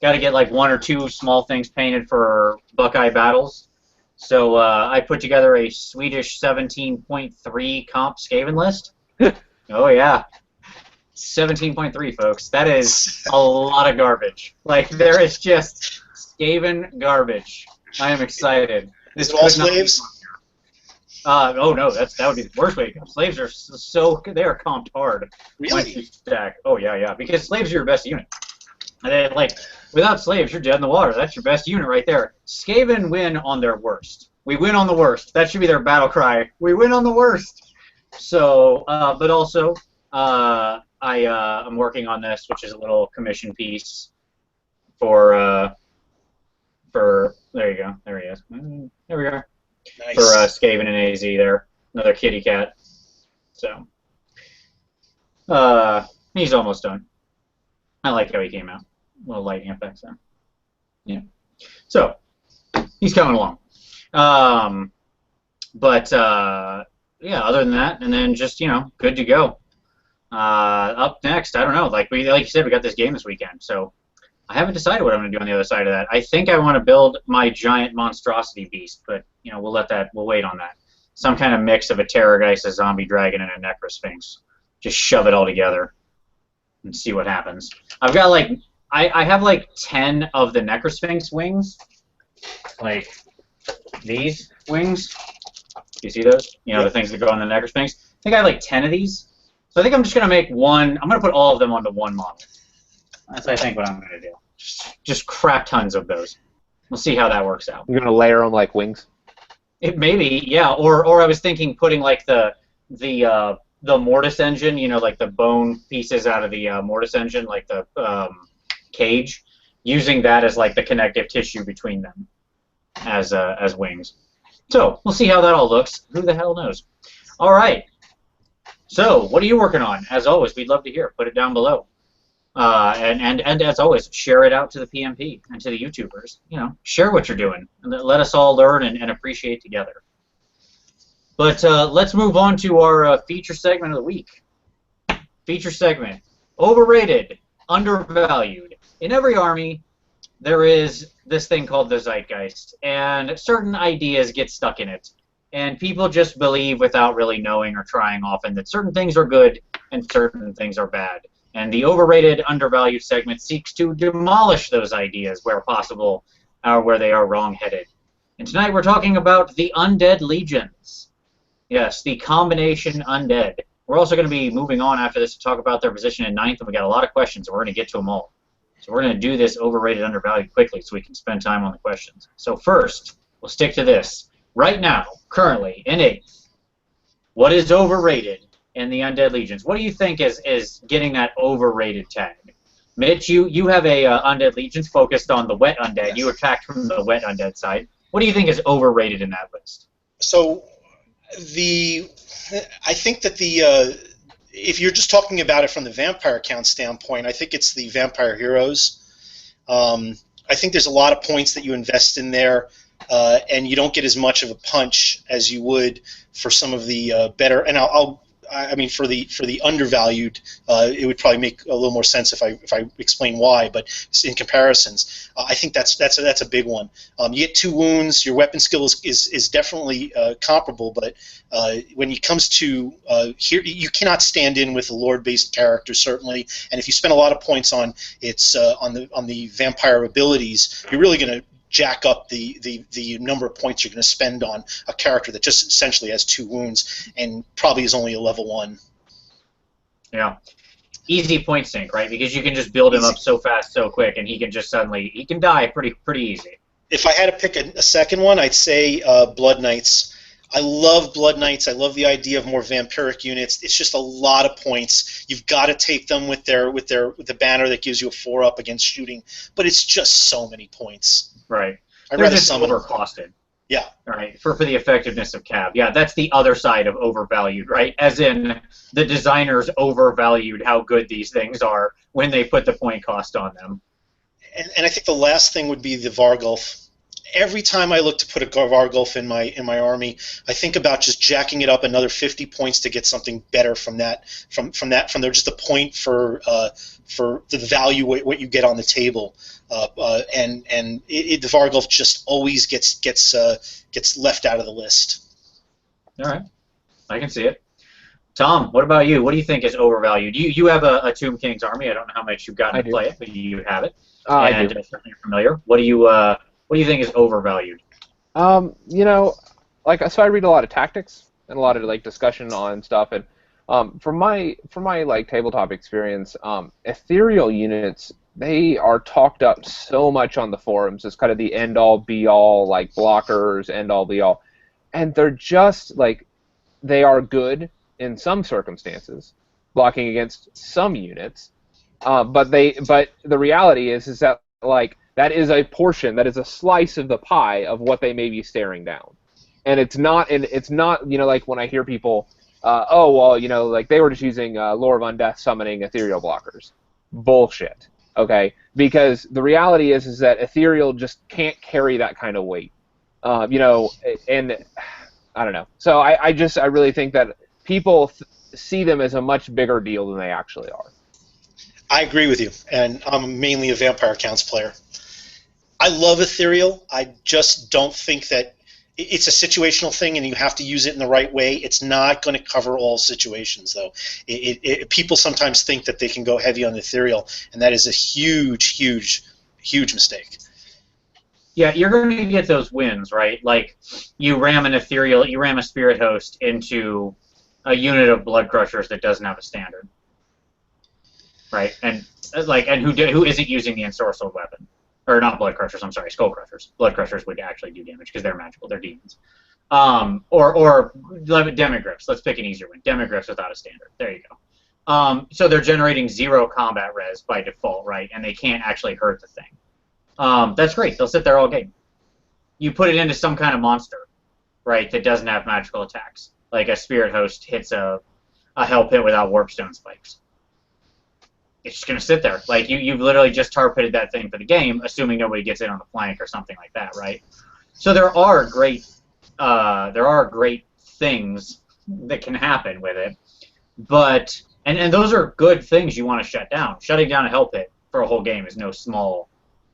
got to get like 1 or 2 small things painted for Buckeye battles. So I put together a Swedish 17.3 comp Skaven list. Oh yeah, 17.3, folks. That is a lot of garbage. Like, there is just Skaven garbage. I am excited. Is it all slaves? Oh no, that would be the worst way to go. Slaves are they are comped hard. Really? Stack. Oh yeah, because slaves are your best unit. And then, without slaves, you're dead in the water. That's your best unit right there. Skaven win on their worst. We win on the worst. That should be their battle cry. We win on the worst. So, but also, I'm working on this, which is a little commission piece for there you go. There he is. There we are. Nice. For Skaven and AZ there. Another kitty cat. So, he's almost done. I like how he came out. Little lighting effects there. Yeah. So, he's coming along. Yeah, other than that, and then just, good to go. Up next, I don't know. Like you said, we got this game this weekend, so I haven't decided what I'm going to do on the other side of that. I think I want to build my giant monstrosity beast, but we'll wait on that. Some kind of mix of a Terrorgeist, a zombie dragon, and a Necrosphinx. Just shove it all together and see what happens. I've got I have 10 of the Necrosphinx wings, like these wings. Do you see those? The things that go on the Necrosphinx. I think I have 10 of these. So I think I'm just going to make one. I'm going to put all of them onto one model. That's, I think, what I'm going to do. Just crap tons of those. We'll see how that works out. You're going to layer them like wings? It maybe, yeah. Or I was thinking putting the Mortis engine, the bone pieces out of the Mortis engine, like the cage, using that as the connective tissue between them as wings. So we'll see how that all looks. Who the hell knows? All right. So what are you working on? As always, we'd love to hear. Put it down below. And as always, share it out to the PMP and to the YouTubers. Share what you're doing, and let us all learn and appreciate together. But let's move on to our feature segment of the week. Feature segment: overrated, undervalued. In every army, there is this thing called the zeitgeist, and certain ideas get stuck in it. And people just believe without really knowing or trying often that certain things are good and certain things are bad. And the overrated, undervalued segment seeks to demolish those ideas where possible, or where they are wrong-headed. And tonight we're talking about the Undead Legions. Yes, the combination Undead. We're also going to be moving on after this to talk about their position in 9th, and we got a lot of questions, and we're going to get to them all. So we're going to do this overrated, undervalued quickly so we can spend time on the questions. So first, we'll stick to this. Right now, currently, in 8th, What is overrated in the Undead Legions? What do you think is getting that overrated tag? Mitch, you have a Undead Legions focused on the wet undead. Yes. You attacked from the wet undead side. What do you think is overrated in that list? So I think that if you're just talking about it from the vampire count standpoint, I think it's the vampire heroes. I think there's a lot of points that you invest in there, and you don't get as much of a punch as you would for some of the better. And I mean, for the undervalued, it would probably make a little more sense if I explain why. But in comparisons, I think that's a big one. You get 2 wounds. Your weapon skill is definitely comparable, but when it comes to here, you cannot stand in with a lore-based character certainly. And if you spend a lot of points on on the vampire abilities, you're really going to jack up the number of points you're going to spend on a character that just essentially has 2 wounds and probably is only a level 1. Yeah. Easy point sink, right? Because you can just build him up so fast, so quick, and he can just he can die pretty easy. If I had to pick a second one, I'd say Blood Knights. I love Blood Knights. I love the idea of more vampiric units. It's just a lot of points. You've got to take them with the banner that gives you a 4-up against shooting, but it's just so many points. Right. I'd They're rather just summon. overcosted. Yeah. Right. For the effectiveness of Cav. Yeah, that's the other side of overvalued, right? As in the designers overvalued how good these things are when they put the point cost on them. And I think the last thing would be the Vargulf. Every time I look to put a Vargulf in my army, I think about just jacking it up another 50 points to get something better from there, just a point for the value what you get on the table. And the Vargulf just always gets left out of the list. All right, I can see it. Tom, what about you? What do you think is overvalued? You have a Tomb King's army. I don't know how much you've gotten to play it, but you have it. I do. Certainly you're familiar. What do you think is overvalued? You know, so I read a lot of tactics and a lot of discussion on stuff, and from my tabletop experience, ethereal units, they are talked up so much on the forums as kind of the end all be all blockers, end all be all, and they're just they are good in some circumstances, blocking against some units, but the reality is that that is a portion, that is a slice of the pie of what they may be staring down, and it's not when I hear people, they were just using Lore of Undeath summoning ethereal blockers. Bullshit. Okay, because the reality is that ethereal just can't carry that kind of weight. And I don't know. So I really think that people see them as a much bigger deal than they actually are. I agree with you, and I'm mainly a Vampire Counts player. I love ethereal. I just don't think that it's a situational thing, and you have to use it in the right way. It's not going to cover all situations, though. People sometimes think that they can go heavy on ethereal, and that is a huge, huge, huge mistake. Yeah, you're going to get those wins, right? Like you ram a spirit host into a unit of blood crushers that doesn't have a standard, right? And who isn't using the ensorcelled weapon? Or not blood crushers, I'm sorry, skull crushers. Blood crushers would actually do damage because they're magical, they're demons. Or demigriffs. Let's pick an easier one. Demigriffs without a standard. There you go. So they're generating 0 combat res by default, right? And they can't actually hurt the thing. That's great. They'll sit there all game. You put it into some kind of monster, right, that doesn't have magical attacks. Like a spirit host hits a hell pit without warpstone spikes. It's just going to sit there. Like, you've literally just tar pitted that thing for the game, assuming nobody gets in on the flank or something like that, right? So there are great things that can happen with it, but and those are good things you want to shut down. Shutting down a hell pit for a whole game is no small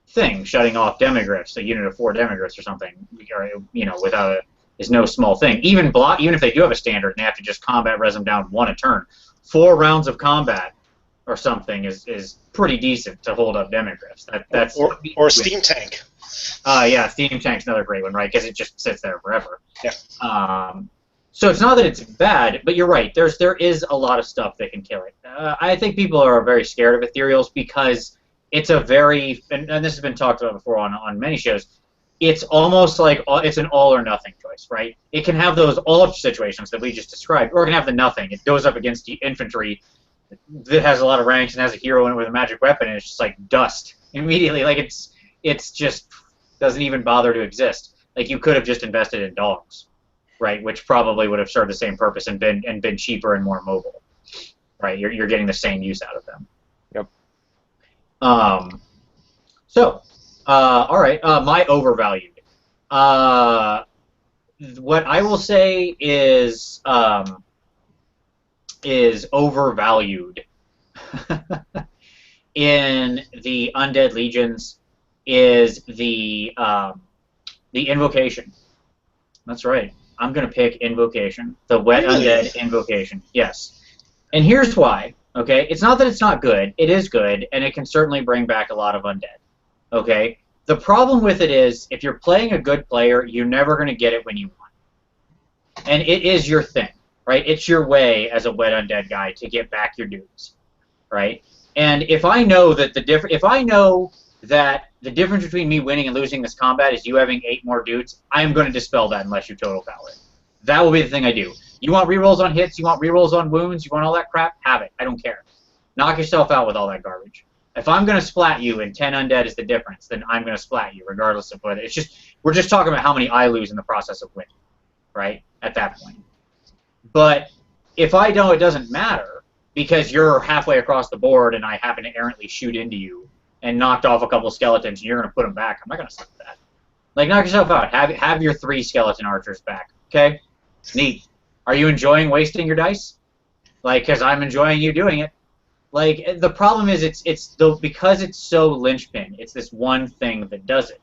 thing. Shutting off demigriffs, a unit of 4 demigriffs or something, is no small thing. Even if they do have a standard and they have to just combat res them down 1 a turn, 4 rounds of combat or something is pretty decent to hold up demigriffs. Or steam tank. Yeah, steam tank's another great one, right? Because it just sits there forever. Yeah. So it's not that it's bad, but you're right. There is a lot of stuff that can kill it. I think people are very scared of ethereals because it's a very, and this has been talked about before on many shows, it's almost like it's an all or nothing choice, right? It can have those all situations that we just described, or it can have the nothing. It goes up against the infantry that has a lot of ranks and has a hero in it with a magic weapon, and it's just like dust immediately. Like it's just doesn't even bother to exist. Like you could have just invested in dogs, right? Which probably would have served the same purpose and been cheaper and more mobile, right? You're getting the same use out of them. Yep. So, all right, my overvalued. What I will say is overvalued in the Undead Legions is the Invocation. That's right. I'm going to pick Invocation. The Wet Undead Invocation. Yes. And here's why. Okay? It's not that it's not good. It is good, and it can certainly bring back a lot of undead. Okay? The problem with it is, if you're playing a good player, you're never going to get it when you want. And it is your thing, right? It's your way as a Wet Undead guy to get back your dudes, right? And if I know that the difference between me winning and losing this combat is you having 8 more dudes, I'm going to dispel that unless you total power it. That will be the thing I do. You want rerolls on hits, you want rerolls on wounds, you want all that crap, have it. I don't care. Knock yourself out with all that garbage. If I'm going to splat you and 10 undead is the difference, then I'm going to splat you regardless of whether we're just talking about how many I lose in the process of winning, right? At that point. But if I know it doesn't matter because you're halfway across the board and I happen to errantly shoot into you and knocked off a couple skeletons and you're going to put them back, I'm not going to stop that. Like, knock yourself out. Have your 3 skeleton archers back, okay? Neat. Are you enjoying wasting your dice? Like, because I'm enjoying you doing it. Like, the problem is because it's so linchpin, it's this one thing that does it.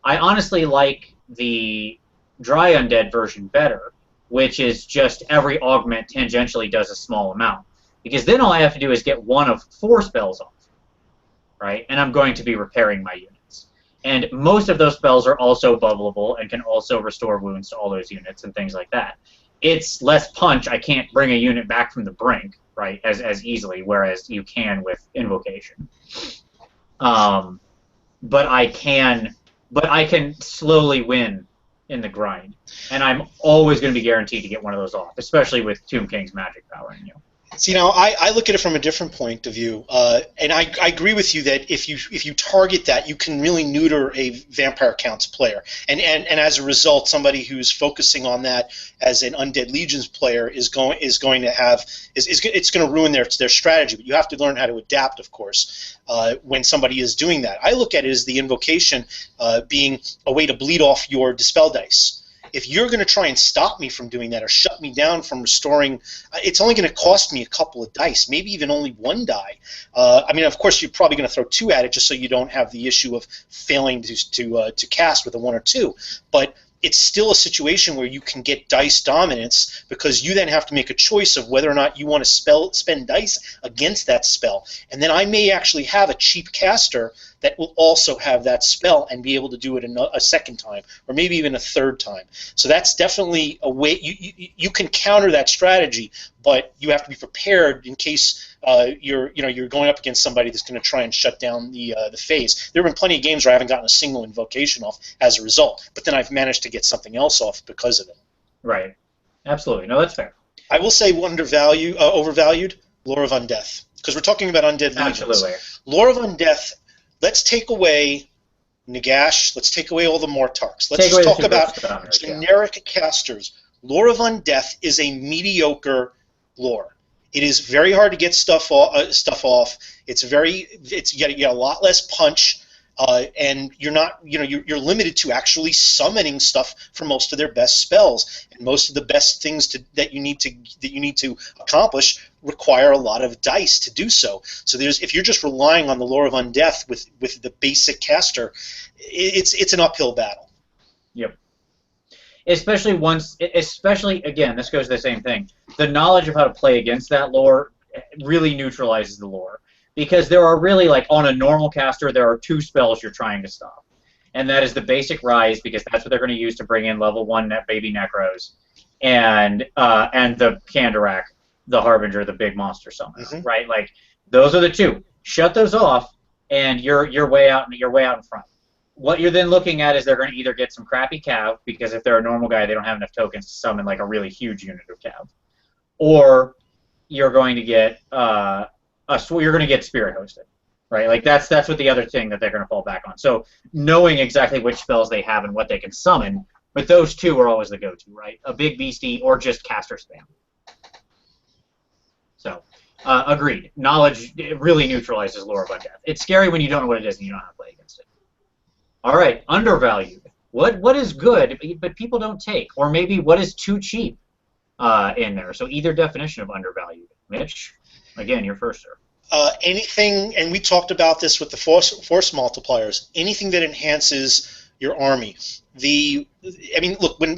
I honestly like the dry undead version better, which is just every augment tangentially does a small amount. Because then all I have to do is get 1 of 4 spells off, right? And I'm going to be repairing my units. And most of those spells are also bubbleable and can also restore wounds to all those units and things like that. It's less punch. I can't bring a unit back from the brink, right, as easily, whereas you can with Invocation. But I can slowly win in the grind, and I'm always going to be guaranteed to get one of those off, especially with Tomb King's magic powering you. See, now I look at it from a different point of view, and I agree with you that if you target that, you can really neuter a Vampire Counts player, and as a result, somebody who's focusing on that as an Undead Legions player is going to ruin their strategy. But you have to learn how to adapt, of course, when somebody is doing that. I look at it as the Invocation being a way to bleed off your Dispel dice. If you're going to try and stop me from doing that or shut me down from restoring, it's only going to cost me a couple of dice, maybe even only 1 die. I mean, of course, you're probably going to throw 2 at it just so you don't have the issue of failing to cast with a 1 or 2. But it's still a situation where you can get dice dominance because you then have to make a choice of whether or not you want to spend dice against that spell. And then I may actually have a cheap caster that will also have that spell and be able to do it a second time or maybe even a third time. So that's definitely a way you can counter that strategy, but you have to be prepared in case you're going up against somebody that's going to try and shut down the phase. There have been plenty of games where I haven't gotten a single invocation off as a result, but then I've managed to get something else off because of it. Right. Absolutely. No, that's fair. I will say overvalued, Lore of Undeath, because we're talking about Undead Legions. Absolutely. Lore of Undeath. Let's take away Nagash. Let's take away all the Mortarks. Let's just talk about generic casters. Lore of Undeath is a mediocre lore. It is very hard to get stuff off. You get a lot less punch, and you're limited to actually summoning stuff for most of their best spells, and most of the best things that you need to accomplish require a lot of dice to do so. So if you're just relying on the Lore of Undeath with the basic caster, it's an uphill battle. Yep. Especially again, this goes to the same thing. The knowledge of how to play against that lore really neutralizes the lore. Because there are really, like, on a normal caster, there are 2 spells you're trying to stop. And that is the basic Rise, because that's what they're going to use to bring in level 1 baby Necros, and the Kandarak, the Harbinger, the big monster summoner, right? Like, those are the 2. Shut those off, and you're way out in front. what you're then looking at is they're going to either get some crappy cav, because if they're a normal guy, they don't have enough tokens to summon like a really huge unit of cav, or you're going to get you're going to get spirit hosted, right? Like that's what the other thing that they're going to fall back on. So knowing exactly which spells they have and what they can summon, but those two are always the go-to, right? A big beastie or just caster spam. So agreed. Knowledge really neutralizes Lore of Undeath. It's scary when you don't know what it is and you don't know how to play against it. All right, undervalued. What is good but people don't take, or maybe what is too cheap in there? So either definition of undervalued. Mitch, again, you're first, sir. Anything, and we talked about this with the force multipliers. Anything that enhances your army. I mean, look, when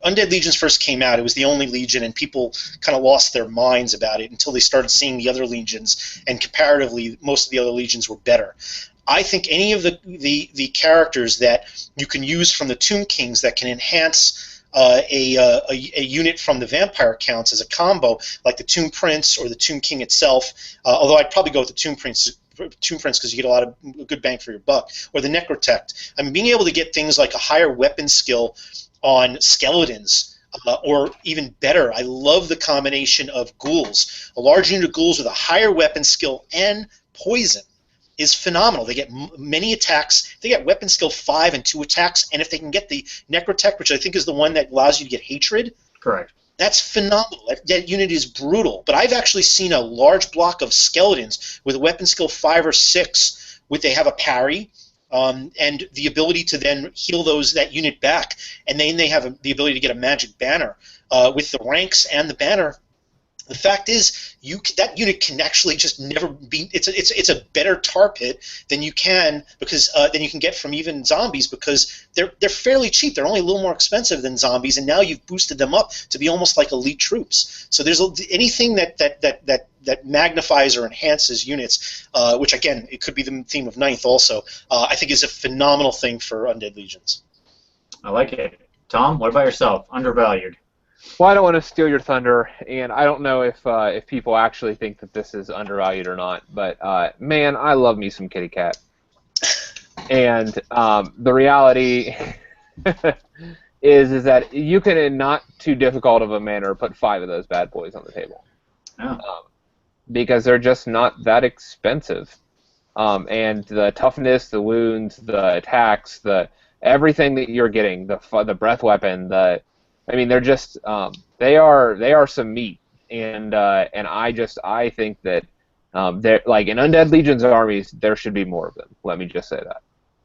Undead Legions first came out, it was the only legion, and people kind of lost their minds about it until they started seeing the other legions, and comparatively, most of the other legions were better. I think any of the characters that you can use from the Tomb Kings that can enhance a unit from the vampire counts as a combo, like the Tomb Prince or the Tomb King itself, although I'd probably go with the Tomb Prince because you get a lot of good bang for your buck, or the Necrotect. I mean, being able to get things like a higher weapon skill on skeletons, or even better, I love the combination of ghouls. A large unit of ghouls with a higher weapon skill and poison is phenomenal. They get many attacks. They get weapon skill 5 and 2 attacks, and if they can get the Necrotech, which I think is the one that allows you to get hatred, correct. That's phenomenal. That unit is brutal. But I've actually seen a large block of skeletons with a weapon skill 5 or 6, they have a parry, and the ability to then heal that unit back, and then they have the ability to get a magic banner with the ranks and the banner. The fact is, that unit can actually just never be. It's a better tar pit than you can get from even zombies, because they're fairly cheap. They're only a little more expensive than zombies, and now you've boosted them up to be almost like elite troops. So there's anything that magnifies or enhances units, which again it could be the theme of Ninth also. I think is a phenomenal thing for Undead Legions. I like it. Tom, what about yourself? Undervalued. Well, I don't want to steal your thunder, and I don't know if people actually think that this is undervalued or not, but man, I love me some kitty cat. And the reality is that you can, in not too difficult of a manner, put 5 of those bad boys on the table. Oh. Because they're just not that expensive. And the toughness, the wounds, the attacks, everything that you're getting, the breath weapon, they're just they are some meat, and I think that they're like in Undead Legions armies there should be more of them. Let me just say that.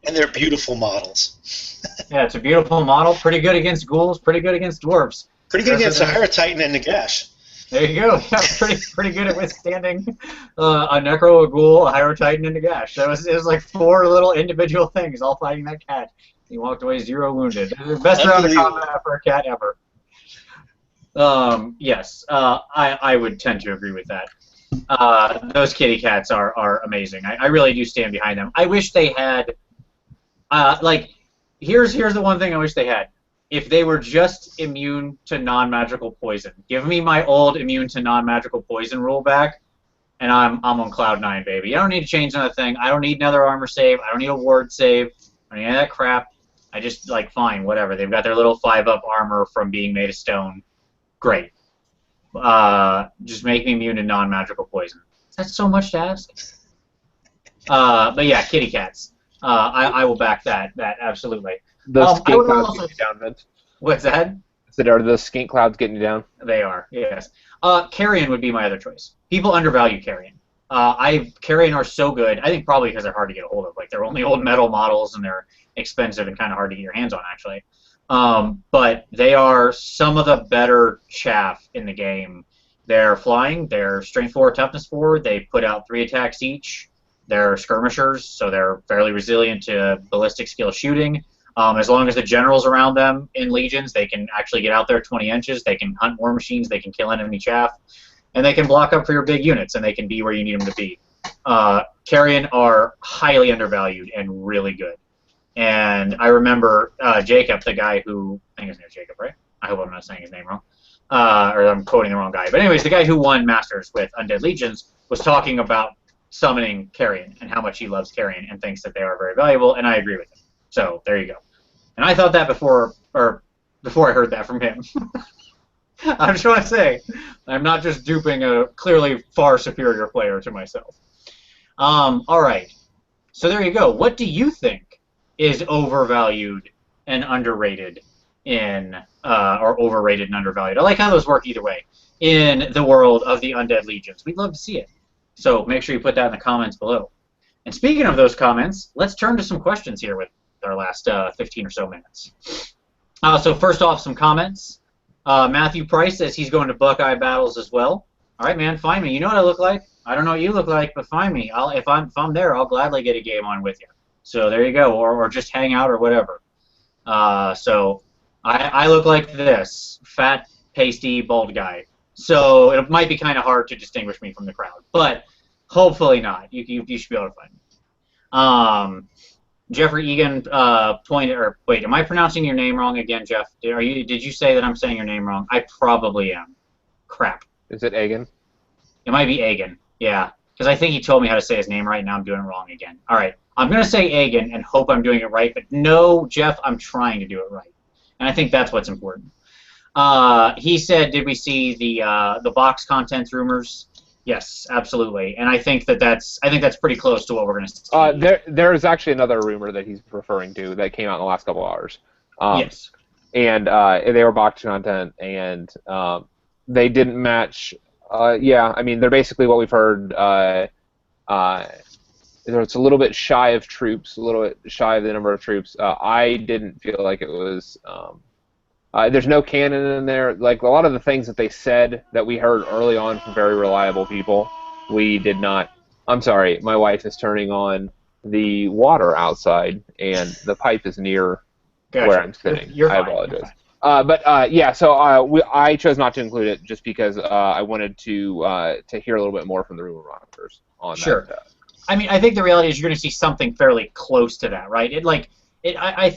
And they're beautiful models. Yeah, it's a beautiful model. Pretty good against ghouls. Pretty good against dwarves. Pretty good against a Hyrule Titan and Nagash. There you go. Yeah, pretty good at withstanding a Necro, a Ghoul, a Hyrule Titan, and Nagash. It was like 4 little individual things all fighting that cat. He walked away 0 wounded. Best round of combat for a cat ever. Yes, I would tend to agree with that. Those kitty cats are amazing. I really do stand behind them. I wish they had, here's the one thing I wish they had. If they were just immune to non-magical poison. Give me my old immune to non-magical poison rule back, and I'm on cloud 9, baby. I don't need to change another thing. I don't need another armor save. I don't need a ward save. I don't need any of that crap. I just, fine, whatever. They've got their little 5-up armor from being made of stone. Great. Just make me immune to non-magical poison. That's so much to ask. But yeah, kitty cats. I will back that absolutely. The skink clouds getting you down, Vince. What's that? Are the skink clouds getting you down? They are, yes. Carrion would be my other choice. People undervalue Carrion. Carrion are so good. I think probably because they're hard to get a hold of. They're only old metal models, and they're expensive and kind of hard to get your hands on, actually. But they are some of the better chaff in the game. They're flying. They're strength 4, toughness 4. They put out 3 attacks each. They're skirmishers, so they're fairly resilient to ballistic skill shooting. As long as the generals around them in Legions, they can actually get out there 20 inches. They can hunt war machines. They can kill enemy chaff. And they can block up for your big units, and they can be where you need them to be. Carrion are highly undervalued and really good. And I remember Jacob, the guy who, I think his name is Jacob, right? I hope I'm not saying his name wrong. Or I'm quoting the wrong guy. But anyways, the guy who won Masters with Undead Legions was talking about summoning Carrion and how much he loves Carrion and thinks that they are very valuable, and I agree with him. So there you go. And I thought that before I heard that from him. I'm just want to say, I'm not just duping a clearly far superior player to myself. All right. So there you go. What do you think is overvalued and underrated in, or overrated and undervalued? I like how those work either way in the world of the Undead Legions. We'd love to see it. So make sure you put that in the comments below. And speaking of those comments, let's turn to some questions here with our last 15 or so minutes. So first off, some comments. Matthew Price says he's going to Buckeye battles as well. All right, man, find me. You know what I look like? I don't know what you look like, but find me. If I'm there, I'll gladly get a game on with you. So there you go, or just hang out or whatever. So I look like this, fat, pasty, bald guy. So it might be kind of hard to distinguish me from the crowd, but hopefully not. You should be able to find me. Jeffrey Egan pointed, or wait, am I pronouncing your name wrong again, Jeff? Did you say that I'm saying your name wrong? I probably am. Crap. Is it Egan? It might be Egan. Yeah, because I think he told me how to say his name right. Now I'm doing it wrong again. All right, I'm gonna say Egan and hope I'm doing it right. But no, Jeff, I'm trying to do it right, and I think that's what's important. He said, "Did we see the box contents rumors?" Yes, absolutely, and I think that's pretty close to what we're going to see. There is actually another rumor that he's referring to that came out in the last couple hours. Yes, and they were box content, and they didn't match. Yeah, I mean they're basically what we've heard. It's a little bit shy of troops, a little bit shy of the number of troops. I didn't feel like it was. There's no canon in there. Like a lot of the things that they said that we heard early on from very reliable people, we did not. I'm sorry, my wife is turning on the water outside, and the pipe is near where I'm sitting. I apologize. Yeah, so I chose not to include it just because I wanted to hear a little bit more from the rumor monitors on sure. that. I mean, I think the reality is you're going to see something fairly close to that, right?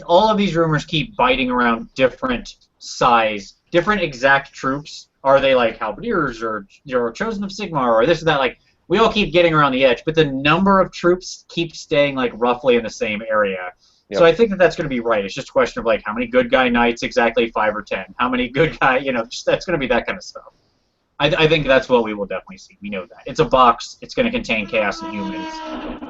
All of these rumors keep biting around different size, different exact troops. Are they like Halberdiers or Chosen of Sigmar or this or that? Like we all keep getting around the edge, but the number of troops keeps staying like roughly in the same area. Yep. So I think that's going to be right. It's just a question of like how many good guy knights exactly 5 or 10, how many good guy that's going to be that kind of stuff. I think that's what we will definitely see. We know that. It's a box. It's going to contain chaos and humans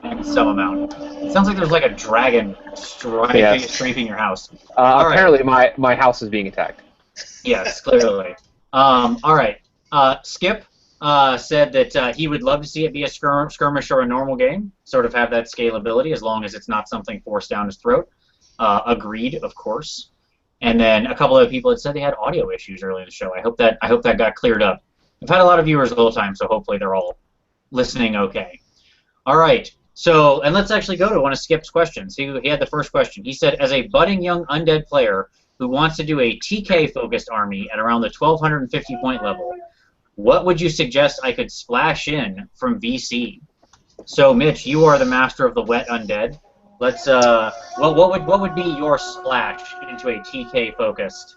in some amount. It sounds like there's like a dragon strafing your house. Apparently my house is being attacked. Yes, clearly. All right. Skip said that he would love to see it be a skirmish or a normal game, sort of have that scalability as long as it's not something forced down his throat. Agreed, of course. And then a couple of people had said they had audio issues early in the show. I hope that got cleared up. I've had a lot of viewers the whole time, so hopefully they're all listening okay. All right, so, and let's actually go to one of Skip's questions. He had the first question. He said, as a budding young undead player who wants to do a TK-focused army at around the 1,250 point level, what would you suggest I could splash in from VC? So, Mitch, you are the master of the wet undead. Let's, what would be your splash into a TK-focused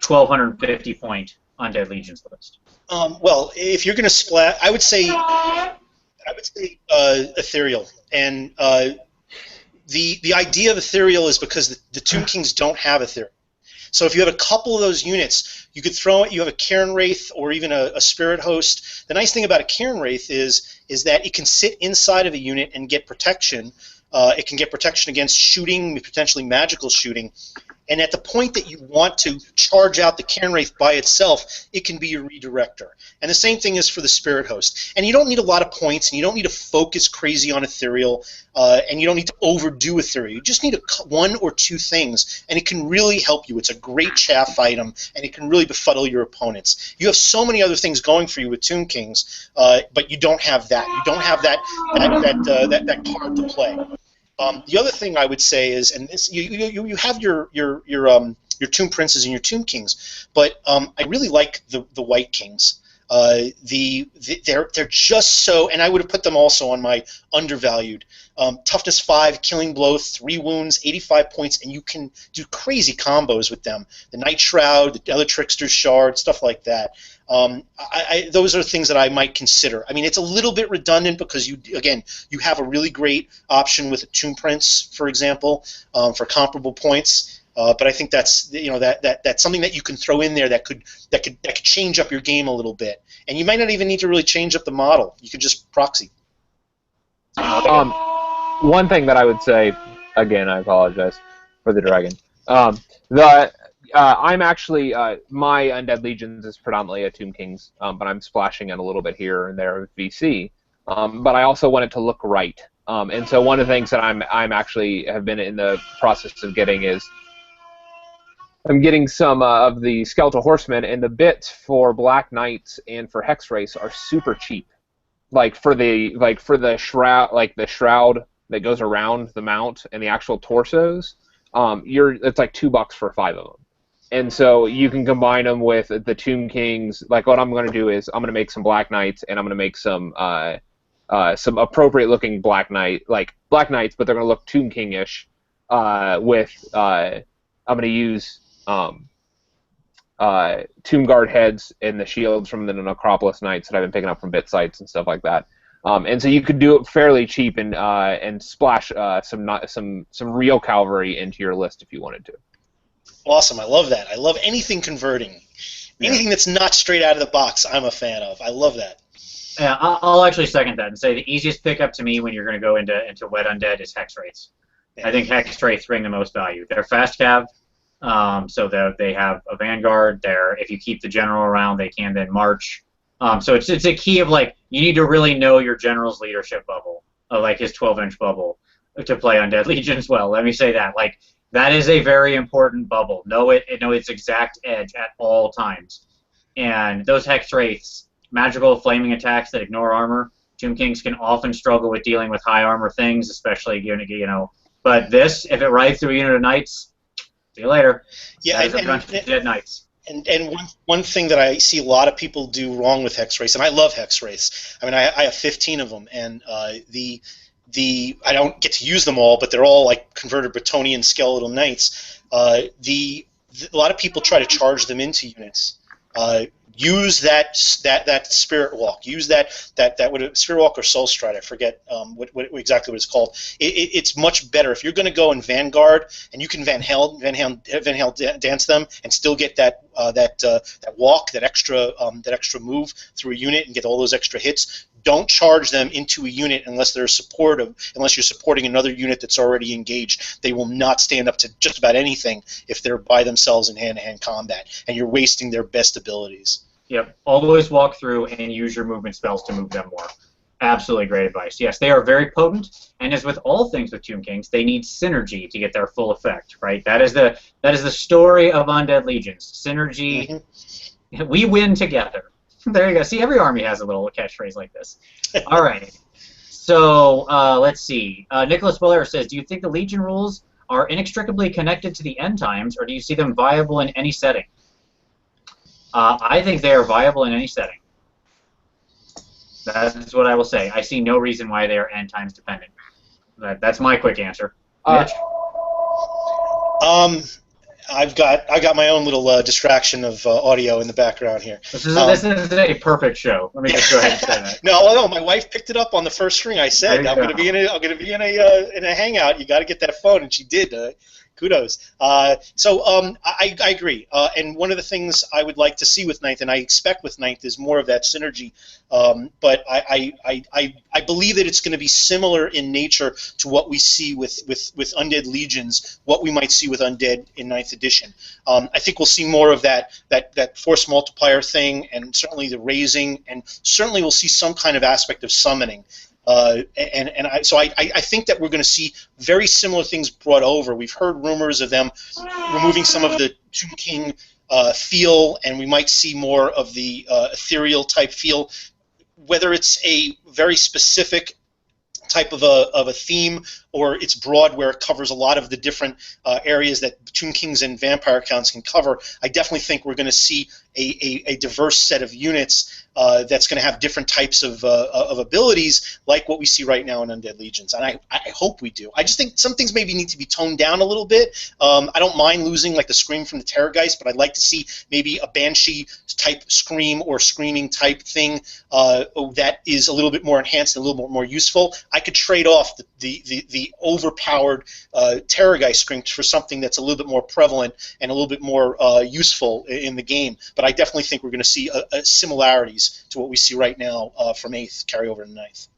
1,250 point Undead Legions list? Well, if you're going to splat, I would say ethereal, and the idea of ethereal is because the Tomb Kings don't have ethereal. So if you have a couple of those units, you could throw it. You have a Cairn Wraith or even a Spirit Host. The nice thing about a Cairn Wraith is that it can sit inside of a unit and get protection. It can get protection against shooting, potentially magical shooting. And at the point that you want to charge out the Cairn Wraith by itself, it can be your redirector. And the same thing is for the Spirit Host. And you don't need a lot of points, and you don't need to focus crazy on Ethereal, and you don't need to overdo Ethereal. You just need one or two things, and it can really help you. It's a great chaff item, and it can really befuddle your opponents. You have so many other things going for you with Tomb Kings, but you don't have that. You don't have that card to play. The other thing I would say is, and this, you have your Tomb Princes and your Tomb Kings, but I really like the White Kings. They're just so, and I would have put them also on my undervalued. Toughness 5, killing blow, 3 wounds, 85 points, and you can do crazy combos with them. The Night Shroud, the other Trickster's Shard, stuff like that. Those are things that I might consider. I mean, it's a little bit redundant because you have a really great option with a Tomb Prince, for example, for comparable points. But I think that's that's something that you can throw in there that could change up your game a little bit, and you might not even need to really change up the model. You could just proxy. One thing that I would say, again, I apologize for the dragon. I'm actually my Undead Legions is predominantly a Tomb Kings, but I'm splashing it a little bit here and there with VC. But I also want it to look right, and so one of the things that I'm actually have been in the process of getting is I'm getting some of the Skeletal Horsemen, and the bits for Black Knights and for Hex Race are super cheap. For the shroud that goes around the mount and the actual torsos, it's like $2 for 5 of them. And so you can combine them with the Tomb Kings. Like what I'm going to do is I'm going to make some Black Knights, and I'm going to make some appropriate looking Black Knights, but they're going to look Tomb King-ish. I'm going to use Tomb Guard heads and the shields from the Necropolis Knights that I've been picking up from bit sites and stuff like that. And so you could do it fairly cheap and splash some real cavalry into your list if you wanted to. Awesome, I love that. I love anything converting. Anything that's not straight out of the box, I'm a fan of. I love that. Yeah, I'll actually second that and say the easiest pickup to me when you're going to go into Wet Undead is Hex Wraiths. Yeah. I think Hex Wraiths bring the most value. They're fast cav, so they have a vanguard. If you keep the general around, they can then march. So it's a key of you need to really know your general's leadership bubble, his 12-inch bubble, to play Undead Legions well. Let me say that. That is a very important bubble. Know its exact edge at all times. And those Hex Wraiths, magical flaming attacks that ignore armor, Tomb Kings can often struggle with dealing with high armor things, especially But this, if it rides through a unit of knights, see you later. Yeah, that is a bunch of dead knights. And one thing that I see a lot of people do wrong with Hex Wraiths, and I love Hex Wraiths. I mean, I have 15 of them, and I don't get to use them all, but they're all converted Bretonnian skeletal knights. A lot of people try to charge them into units. Use that Spirit Walk. Use that Spirit Walk or Soul Stride. I forget exactly what it's called. It's much better if you're going to go in Vanguard and you can Van Hell dance them and still get that walk, that extra move through a unit and get all those extra hits. Don't charge them into a unit unless you're supporting another unit that's already engaged. They will not stand up to just about anything if they're by themselves in hand-to-hand combat, and you're wasting their best abilities. Yep. Always walk through and use your movement spells to move them more. Absolutely great advice. Yes, they are very potent, and as with all things with Tomb Kings, they need synergy to get their full effect, right? That is the story of Undead Legions. Synergy. Mm-hmm. We win together. There you go. See, every army has a little catchphrase like this. All right. So let's see. Nicholas Belair says, do you think the Legion rules are inextricably connected to the end times, or do you see them viable in any setting? I think they are viable in any setting. That's what I will say. I see no reason why they are end times dependent. That's my quick answer. Mitch? I got my own little distraction of audio in the background here. This is a perfect show. Let me just go ahead and say that. No, my wife picked it up on the first string. I said I'm going to be in a hangout. You got to get that phone, and she did. Kudos. I agree. And one of the things I would like to see with Ninth, and I expect with Ninth, is more of that synergy. But I believe that it's going to be similar in nature to what we see with Undead Legions, what we might see with Undead in Ninth Edition. I think we'll see more of that force multiplier thing, and certainly the raising, and certainly we'll see some kind of aspect of summoning. I think that we're going to see very similar things brought over. We've heard rumors of them removing some of the Tomb King feel, and we might see more of the ethereal type feel. Whether it's a very specific type of a theme, or it's broad where it covers a lot of the different areas that Tomb Kings and Vampire Counts can cover, I definitely think we're going to see a diverse set of units that's going to have different types of abilities, like what we see right now in Undead Legions. And I hope we do. I just think some things maybe need to be toned down a little bit. I don't mind losing like the scream from the Terrorgeist, but I'd like to see maybe a Banshee type scream or screaming type thing that is a little bit more enhanced and a little bit more useful. I could trade off the overpowered Terrorgeist scream for something that's a little bit more prevalent and a little bit more useful in the game. But I definitely think we're going to see similarities to what we see right now from 8th carry over to 9th.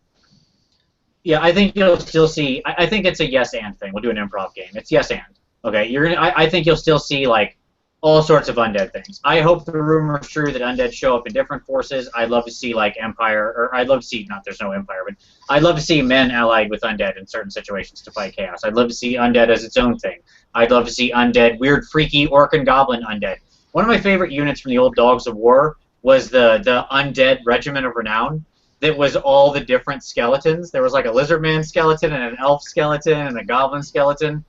Yeah, I think you'll still see. I think it's a yes and thing. We'll do an improv game. It's yes and. Okay, you're gonna. I think you'll still see like all sorts of undead things. I hope the rumor is true that undead show up in different forces. I'd love to see like Empire, or I'd love to see there's no Empire, but I'd love to see men allied with undead in certain situations to fight chaos. I'd love to see undead as its own thing. I'd love to see undead, weird, freaky orc and goblin undead. One of my favorite units from the old Dogs of War was the Undead Regiment of Renown. That was all the different skeletons. There was like a lizard man skeleton and an elf skeleton and a goblin skeleton.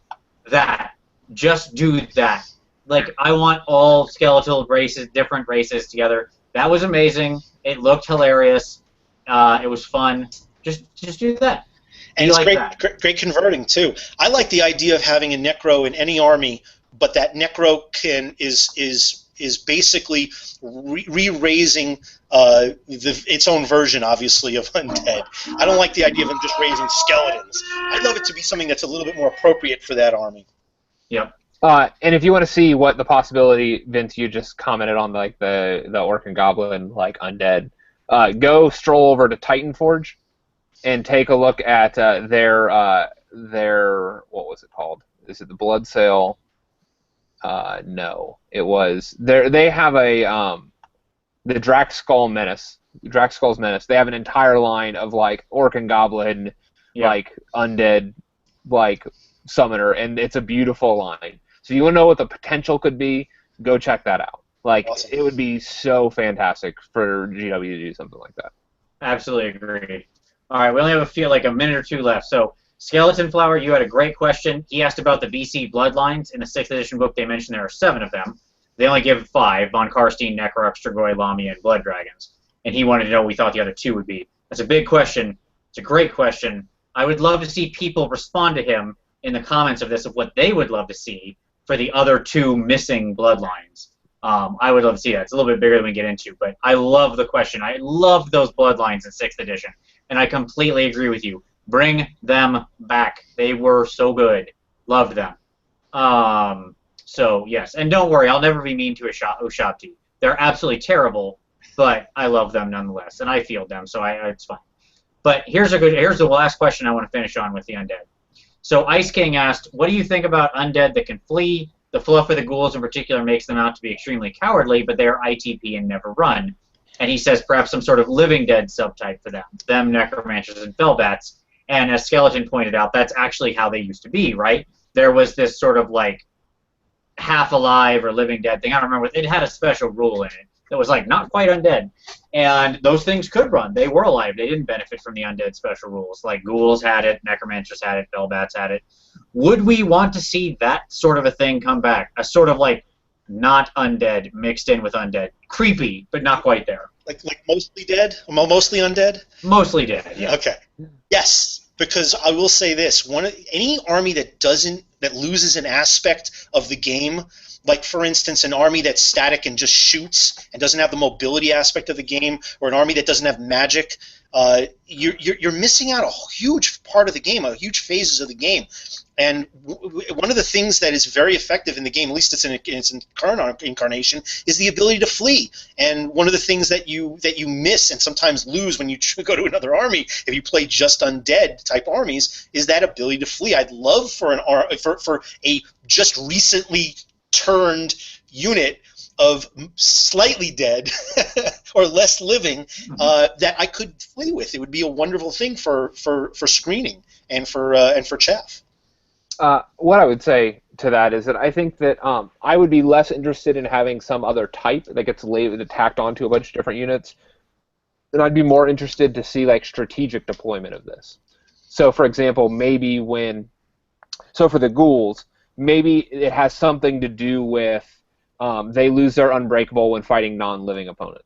Just do that. Like, I want all skeletal races, different races together. That was amazing. It looked hilarious. It was fun. Just do that. And it's great converting too. I like the idea of having a necro in any army, but that necro is basically re-raising its own version, obviously, of undead. I don't like the idea of them just raising skeletons. I'd love it to be something that's a little bit more appropriate for that army. Yep. And if you want to see what the possibility, Vince, you just commented on like the orc and goblin like undead. Go stroll over to Titan Forge and take a look at their what was it called? Is it the Blood Sail? No, it was they have a the Draxskull Menace. They have an entire line of like orc and goblin, like undead, like summoner, and it's a beautiful line. So you want to know what the potential could be? Go check that out. Like, awesome. It would be so fantastic for GW to do something like that. Absolutely agree. All right, we only have a minute or two left. So, Skeleton Flower, you had a great question. He asked about the BC bloodlines. In the 6th edition book, they mentioned there are 7 of them. They only give 5, Von Karstein, Necrarch, Strigoi, Lamia, and Blood Dragons. And he wanted to know what we thought the other 2 would be. That's a big question. It's a great question. I would love to see people respond to him in the comments of this of what they would love to see for the other 2 missing bloodlines. I would love to see that. It's a little bit bigger than we get into, but I love the question. I love those bloodlines in 6th edition, and I completely agree with you. Bring them back. They were so good. Loved them. So, yes. And don't worry, I'll never be mean to Ushabti. They're absolutely terrible, but I love them nonetheless, and I field them, so it's fine. But here's the last question I want to finish on with the undead. So Ice King asked, what do you think about undead that can flee? The fluff of the ghouls in particular makes them out to be extremely cowardly, but they are ITP and never run. And he says perhaps some sort of living dead subtype for them, necromancers and fellbats. And as Skeleton pointed out, that's actually how they used to be, right? There was this sort of like half alive or living dead thing. I don't remember. It had a special rule in it that was like not quite undead. And those things could run. They were alive. They didn't benefit from the undead special rules. Like ghouls had it, necromancers had it, fellbats had it. Would we want to see that sort of a thing come back? A sort of like not undead mixed in with undead. Creepy, but not quite there. Like mostly dead? Mostly undead? Mostly dead, yeah. Okay. Yes, because I will say this. Any army that loses an aspect of the game, like, for instance, an army that's static and just shoots and doesn't have the mobility aspect of the game, or an army that doesn't have magic, you're missing out a huge part of the game, a huge phases of the game. And one of the things that is very effective in the game, at least it's in its current incarnation, is the ability to flee. And one of the things that you miss and sometimes lose when you go to another army, if you play just undead type armies, is that ability to flee. I'd love for a just recently turned unit of slightly dead or less living that I could flee with. It would be a wonderful thing for screening and for chaff. What I would say to that is that I think that I would be less interested in having some other type that gets tacked onto a bunch of different units, and I'd be more interested to see like strategic deployment of this. So, for example, for the ghouls, maybe it has something to do with they lose their unbreakable when fighting non-living opponents,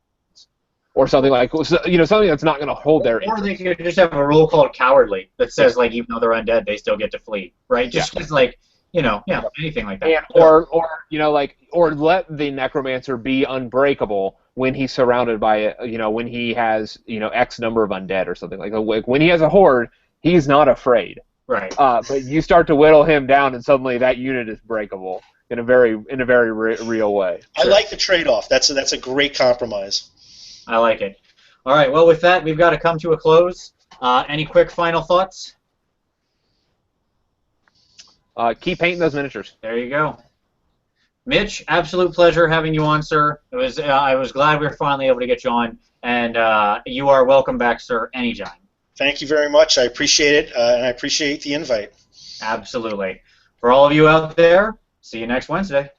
or something like something that's not going to hold their Or interest. they could just have a rule called cowardly that says like even though they're undead, they still get to flee, right? Just because like anything like that. And, or let the necromancer be unbreakable when he's surrounded by when he has X number of undead or something like that. Like when he has a horde, he's not afraid. Right. But you start to whittle him down, and suddenly that unit is breakable in a very real way. I like the trade-off. That's a great compromise. I like it. All right. Well, with that, we've got to come to a close. Any quick final thoughts? Keep painting those miniatures. There you go. Mitch, absolute pleasure having you on, sir. It was. I was glad we were finally able to get you on, and you are welcome back, sir, anytime. Thank you very much. I appreciate it, and I appreciate the invite. Absolutely. For all of you out there, see you next Wednesday.